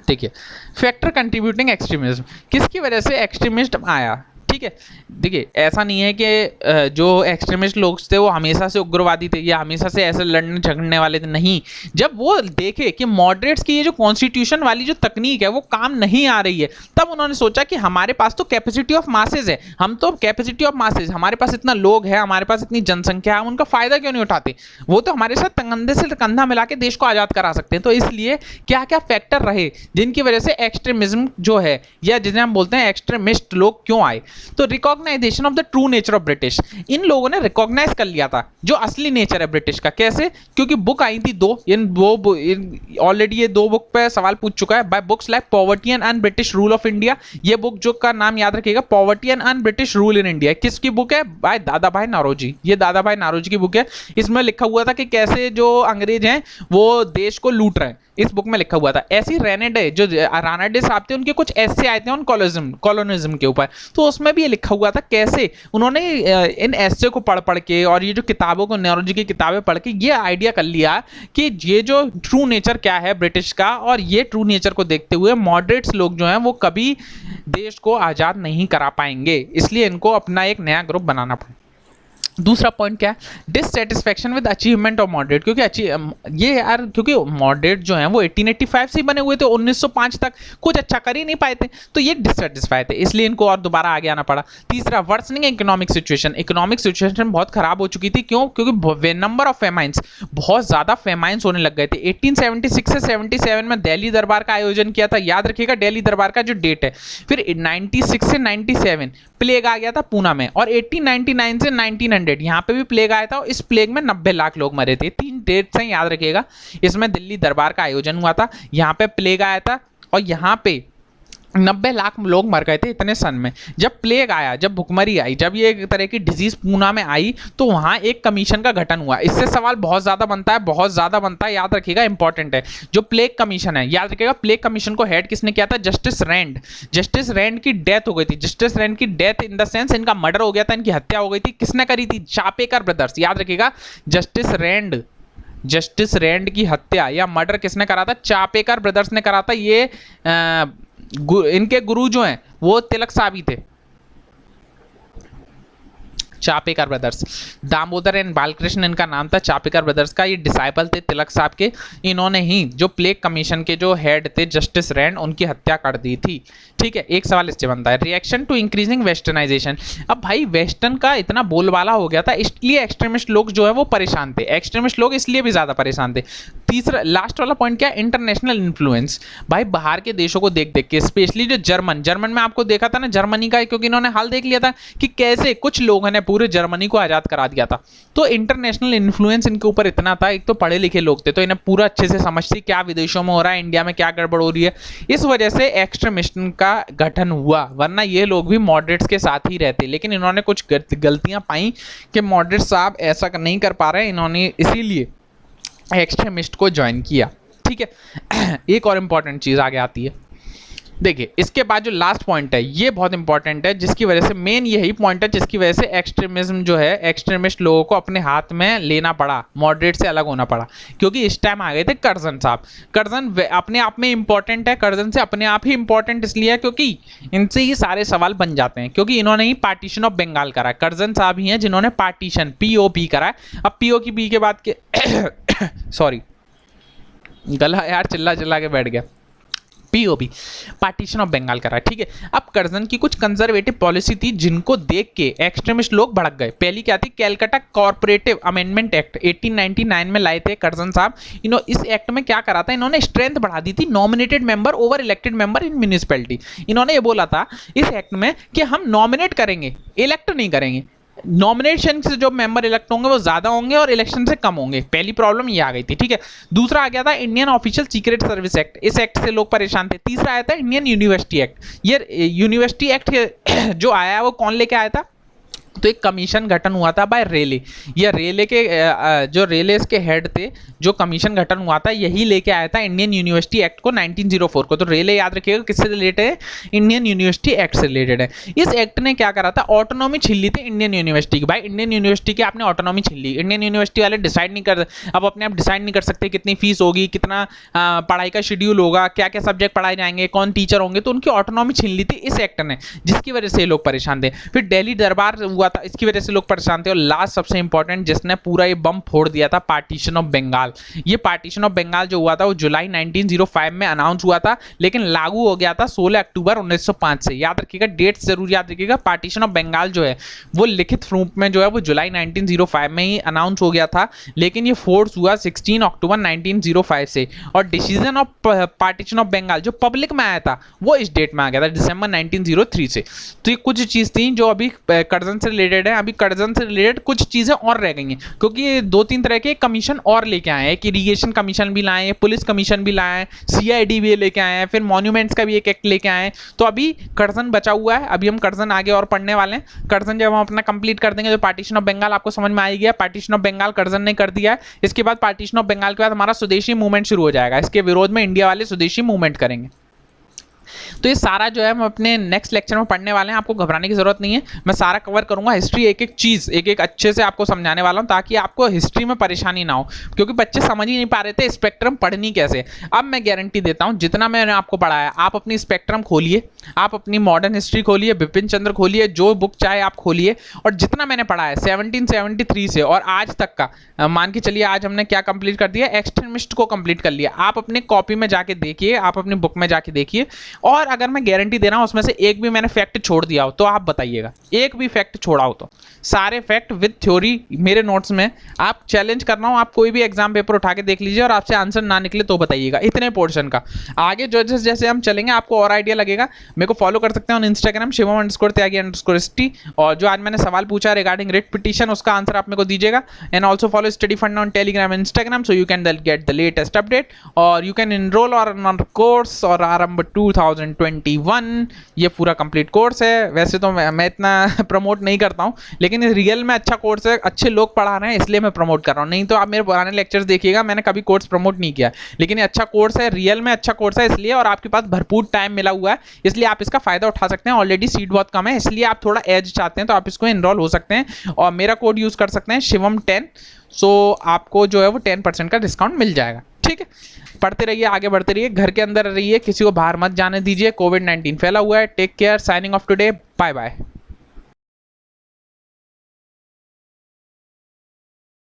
Speaker 1: देखिए, फैक्टर कंट्रीब्यूटिंग एक्सट्रीमिज्म, किसकी वजह से एक्सट्रीमिस्ट आया, ठीक है। देखिए, ऐसा नहीं है कि जो एक्सट्रीमिस्ट लोग थे वो हमेशा से उग्रवादी थे या हमेशा से ऐसे लड़ने झगड़ने वाले थे, नहीं। जब वो देखे कि मॉडरेट्स की ये जो कॉन्स्टिट्यूशन वाली जो तकनीक है वो काम नहीं आ रही है, तब उन्होंने सोचा कि हमारे पास तो कैपेसिटी ऑफ मासेज है, हम तो कैपेसिटी ऑफ मासेज, हमारे पास इतना लोग है, हमारे पास इतनी जनसंख्या है, हम उनका फायदा क्यों नहीं उठाते? वो तो हमारे साथ कंधे से कंधा मिला के देश को आजाद करा सकते हैं। तो इसलिए क्या क्या फैक्टर रहे जिनकी वजह से एक्सट्रीमिज्म जो है या जिन्हें हम बोलते हैं एक्सट्रीमिस्ट लोग क्यों आए? तो recognisation of the true nature of British, इन लोगों ने रिकॉग्नाइज कर लिया था जो असली नेचर है ब्रिटिश का। कैसे? क्योंकि बुक आई थी दो, ऑलरेडी ये दो बुक पे सवाल पूछ चुका है, by books like poverty and un British rule of India. ये बुक जो का नाम याद रखिएगा, poverty and un British rule in India. किसकी बुक है? By Dadabhai Naoroji. ये दादा भाई नारोजी की बुक है। इसमें लिखा हुआ था कि कैसे जो अंग्रेज हैं वो देश को लूट रहे हैं, इस बुक में लिखा हुआ था। ऐसी रेनेडे जो रानाडे साहब थे उनके कुछ ऐसे आए थे उन कॉलोनिज्म के ऊपर, तो उसमें भी ये लिखा हुआ था कैसे उन्होंने इन ऐसे को पढ़ पढ़ के और ये जो किताबों को, नारोजी की किताबें पढ़ के ये आइडिया कर लिया कि ये जो ट्रू नेचर क्या है ब्रिटिश का, और ये ट्रू नेचर को देखते हुए मॉडरेट्स लोग जो हैं वो कभी देश को आज़ाद नहीं करा पाएंगे, इसलिए इनको अपना एक नया ग्रुप बनाना पड़ा। दूसरा पॉइंट क्या है? Dissatisfaction with achievement of moderate, क्योंकि ये यार क्योंकि मॉडरेट जो हैं वो 1885 से ही बने हुए थे, 1905 तक कुछ अच्छा कर ही नहीं पाए थे, तो ये डिससेटिस्फाई थे, इसलिए इनको और दोबारा आगे आना पड़ा। तीसरा, worsening economic situation, economic situation बहुत खराब हो चुकी थी। क्यों? क्योंकि नंबर ऑफ फेमाइंस, बहुत ज़्यादा फेमाइंस होने लग गए थे। 1876 से 77 में दिल्ली दरबार का आयोजन किया था, याद रखिएगा दिल्ली दरबार का जो डेट है। फिर 96 से 97 प्लेग आ गया था पूना में, और 1899 से 1900 यहाँ पे भी प्लेग आया था, और इस प्लेग में 90 लाख लोग मरे थे। 3 डेट्स हैं, याद रखिएगा। इसमें दिल्ली दरबार का आयोजन हुआ था, यहाँ पे प्लेग आया था, और यहाँ पे 90 लाख लोग मर गए थे इतने सन में। जब प्लेग आया, जब भुखमरी आई, जब ये एक तरह की डिजीज पूना में आई, तो वहाँ एक कमीशन का गठन हुआ। इससे सवाल बहुत ज़्यादा बनता है, बहुत ज़्यादा बनता है, याद रखिएगा, इंपॉर्टेंट है। जो प्लेग कमीशन है, याद रखिएगा, प्लेग कमीशन को हेड किसने किया था? Justice Rand. जस्टिस रैंड की डेथ हो गई थी। जस्टिस रैंड की डेथ इन द सेंस इनका मर्डर हो गया था, इनकी हत्या हो गई थी। किसने करी थी? चापेकर ब्रदर्स। याद रखिएगा, जस्टिस रैंड की हत्या या मर्डर किसने करा था? चापेकर ब्रदर्स ने करा था। ये इनके गुरु जो हैं वो तिलक साहब ही थे। चापेकर ब्रदर्स, दामोदर एंड बालकृष्ण इनका नाम था, चापेकर ब्रदर्स का। ये डिसाइपल थे तिलक साहब के। इन्होंने ही जो प्लेग कमीशन के जो हेड थे जस्टिस रैंड, उनकी हत्या कर दी थी। ठीक है, एक सवाल इससे बनता है, रिएक्शन टू इंक्रीजिंग वेस्टर्नाइजेशन। अब भाई वेस्टर्न का इतना बोलबाला हो गया था, इसलिए एक्सट्रीमिस्ट लोग जो है वो परेशान थे, एक्सट्रीमिस्ट लोग इसलिए भी ज्यादा परेशान थे। तीसरा लास्ट वाला पॉइंट क्या है, इंटरनेशनल इन्फ्लुएंस। भाई बाहर के देशों को देख देख के, स्पेशली जो जर्मन में आपको देखा था ना जर्मनी का, क्योंकि इन्होंने हाल देख लिया था कि कैसे कुछ लोगों ने पूरे जर्मनी को आजाद करा दिया था। तो इंटरनेशनल इन्फ्लुएंस इनके ऊपर इतना था, एक तो पढ़े लिखे लोग थे तो इन्हें पूरा अच्छे से समझती क्या विदेशों में हो रहा है, इंडिया में क्या गड़बड़ हो रही है। इस वजह से एक्सट्रीमिस्ट का गठन हुआ, वरना ये लोग भी मॉडरेट्स के साथ ही रहते। लेकिन इन्होंने कुछ गलतियां पाई कि मॉडरेट साहब ऐसा नहीं कर पा रहे, इन्होंने इसीलिए एक्सट्रीमिस्ट को ज्वाइन किया। ठीक है, एक और इंपॉर्टेंट चीज आगे आती है, देखिए इसके बाद जो लास्ट पॉइंट है ये बहुत इंपॉर्टेंट है, जिसकी वजह से मेन यही पॉइंट है जिसकी वजह से एक्सट्रीमिज्म जो है, एक्सट्रीमिस्ट लोगों को अपने हाथ में लेना पड़ा, मॉडरेट से अलग होना पड़ा, क्योंकि इस टाइम आ गए थे कर्जन साहब। कर्जन अपने आप में इंपॉर्टेंट है, कर्जन से अपने आप ही इंपॉर्टेंट इसलिए है क्योंकि इनसे ही सारे सवाल बन जाते हैं, क्योंकि इन्होंने ही पार्टीशन ऑफ बंगाल करा है। कर्जन साहब ही हैं जिन्होंने पार्टीशन POP करा है। अब POP के बाद के सॉरी गला यार चिल्ला चिल्ला के बैठ गया, POP पार्टीशन ऑफ बंगाल करा। ठीक है, अब कर्जन की कुछ कंजर्वेटिव पॉलिसी थी जिनको देख के एक्सट्रीमिस्ट लोग भड़क गए। पहली क्या थी, कैलकाटा कॉर्पोरेटिव अमेंडमेंट एक्ट 1899 में लाए थे कर्जन साहब। इस एक्ट में क्या करा था, इन्होंने स्ट्रेंथ बढ़ा दी थी nominated member over elected member in municipality. इन्होंने ये बोला था इस एक्ट में कि हम नॉमिनेट करेंगे, इलेक्ट नहीं करेंगे। नॉमिनेशन से जो मेंबर इलेक्ट होंगे वो ज्यादा होंगे और इलेक्शन से कम होंगे। पहली प्रॉब्लम ये आ गई थी। ठीक है, दूसरा आ गया था Indian official secret service act, इस एक्ट से लोग परेशान थे। तीसरा आया था इंडियन यूनिवर्सिटी एक्ट। ये यूनिवर्सिटी एक्ट जो आया वो कौन लेके आया था, तो एक कमीशन गठन हुआ था बाय रेले। ये रेले के जो रेले के हेड थे, जो कमीशन गठन हुआ था यही लेके आया था इंडियन यूनिवर्सिटी एक्ट को 1904 को। तो रेले याद रखिएगा किससे रिलेटेड है, इंडियन यूनिवर्सिटी एक्ट से रिलेटेड है। इस एक्ट ने क्या करा था, ऑटोनॉमी छीन ली थी इंडियन यूनिवर्सिटी की। भाई इंडियन यूनिवर्सिटी की आपने ऑटोनॉमी छीन ली, इंडियन यूनिवर्सिटी वाले डिसाइड नहीं कर, अब अपने आप डिसाइड नहीं कर सकते कितनी फीस होगी, कितना पढ़ाई का शेड्यूल होगा, क्या क्या सब्जेक्ट पढ़ाए जाएंगे, कौन टीचर होंगे, तो उनकी ऑटोनॉमी छीन ली थी इस एक्ट ने, जिसकी वजह से लोग परेशान थे। फिर दिल्ली दरबार हुआ था, इसकी वजह से लोग परेशान थे। और लास्ट सबसे इंपॉर्टेंट जिसने पूरा ये बम फोड़ दिया था, पार्टीशन ऑफ बंगाल। ये पार्टीशन ऑफ बंगाल जो हुआ था वो जुलाई 1905 में अनाउंस हुआ था, लेकिन लागू हो गया था 16 अक्टूबर 1905 से। याद रखिएगा, डेट जरूर याद रखिएगा। पार्टीशन ऑफ बंगाल जो है वो लिखित रूप में जो है वो जुलाई 1905 में ही अनाउंस हो गया था, लेकिन ये फोर्स हुआ 16 अक्टूबर 1905 से। और decision of partition of Bengal जो पब्लिक में आया था वो इस डेट में आ गया था, दिसंबर 1903 से। तो ये कुछ चीज थी जो अभी कर्जन से रिलेटेड है। अभी कर्जन से रिलेटेड कुछ चीजें और रह गई हैं, क्योंकि ये 2-3 तरह के कमीशन और लेके आए हैं। इरिगेशन कमीशन भी लाए हैं, पुलिस कमीशन भी लाए हैं, CID भी लेके आए हैं, फिर मॉन्यूमेंट्स का भी एक एक्ट लेके आए हैं। तो अभी कर्जन बचा हुआ है, अभी हम कर्जन आगे और पढ़ने वाले हैं। कर्जन जब हम अपना कंप्लीट कर देंगे तो पार्टीशन ऑफ बंगाल आपको समझ में आएगी। पार्टीशन ऑफ बंगाल कर्जन ने कर दिया है। इसके बाद पार्टीशन ऑफ बंगाल के बाद हमारा स्वदेशी मूवमेंट शुरू हो जाएगा। इसके विरोध में इंडिया वाले स्वदेशी मूवमेंट करेंगे। तो ये सारा जो है हम अपने नेक्स्ट लेक्चर में पढ़ने वाले हैं, आपको घबराने की जरूरत नहीं है। मैं सारा कवर करूंगा, हिस्ट्री एक एक चीज एक एक अच्छे से आपको समझाने वाला हूं, ताकि आपको हिस्ट्री में परेशानी ना हो, क्योंकि बच्चे समझ ही नहीं पा रहे थे स्पेक्ट्रम पढ़नी कैसे। अब मैं गारंटी देता हूं, जितना मैंने आपको पढ़ाया आप अपनी स्पेक्ट्रम खोलिए, आप अपनी मॉडर्न हिस्ट्री खोलिए, बिपिन चंद्र खोलिए, जो बुक चाहे आप खोलिए, और जितना मैंने पढ़ा है 1773 से और आज तक का, मान के चलिए आज हमने क्या कंप्लीट कर दिया, एक्सट्रीमिस्ट को कंप्लीट कर लिया। आप अपने कॉपी में जाके देखिए, आप अपनी बुक में जाके देखिए, और अगर मैं गारंटी दे रहा हूं उसमें से एक भी मैंने फैक्ट छोड़ दिया हो तो आप बताइएगा, एक भी फैक्ट छोड़ा हो तो। सारे फैक्ट विद थ्योरी मेरे नोट्स में, आप चैलेंज कर रहा हूं, आप कोई भी एग्जाम पेपर उठा के देख लीजिए और आपसे आंसर ना निकले तो बताइएगा। इतने पोर्शन का आगे जो जैसे जैसे हम चलेंगे आपको और आइडिया लगेगा। मेरे को फॉलो कर सकते हैं ऑन इंस्टाग्राम शिवम_त्यागी_ST, और जो आज मैंने सवाल पूछा रिगार्डिंग रिट पिटीशन उसका आंसर आप मेरे को दीजिएगा। And also follow study fund on Telegram and Instagram so you can get the latest update, और you can enrol on course और आरंभ 2021। ये पूरा कंप्लीट कोर्स है। वैसे तो मैं इतना प्रमोट नहीं करता हूँ, लेकिन रियल में अच्छा कोर्स है, अच्छे लोग पढ़ा रहे हैं इसलिए मैं प्रमोट कर रहा हूँ। नहीं तो आप मेरे पुराने लेक्चर्स देखिएगा, मैंने कभी कोर्स प्रमोट नहीं किया। लेकिन ये अच्छा कोर्स है, रियल में अच्छा कोर्स है इसलिए, और आपके पास भरपूर टाइम मिला हुआ है इसलिए आप इसका फायदा उठा सकते हैं। ऑलरेडी सीट बहुत कम है, इसलिए आप थोड़ा एज चाहते हैं तो आप इसको एनरोल हो सकते हैं और मेरा कोड यूज कर सकते हैं शिवम10। सो आपको जो है वो 10% का डिस्काउंट मिल जाएगा। ठीक है, पढ़ते रहिए, आगे बढ़ते रहिए, घर के अंदर रहिए, किसी को बाहर मत जाने दीजिए। कोविड-19 फैला हुआ है। Take care, signing off today, bye bye.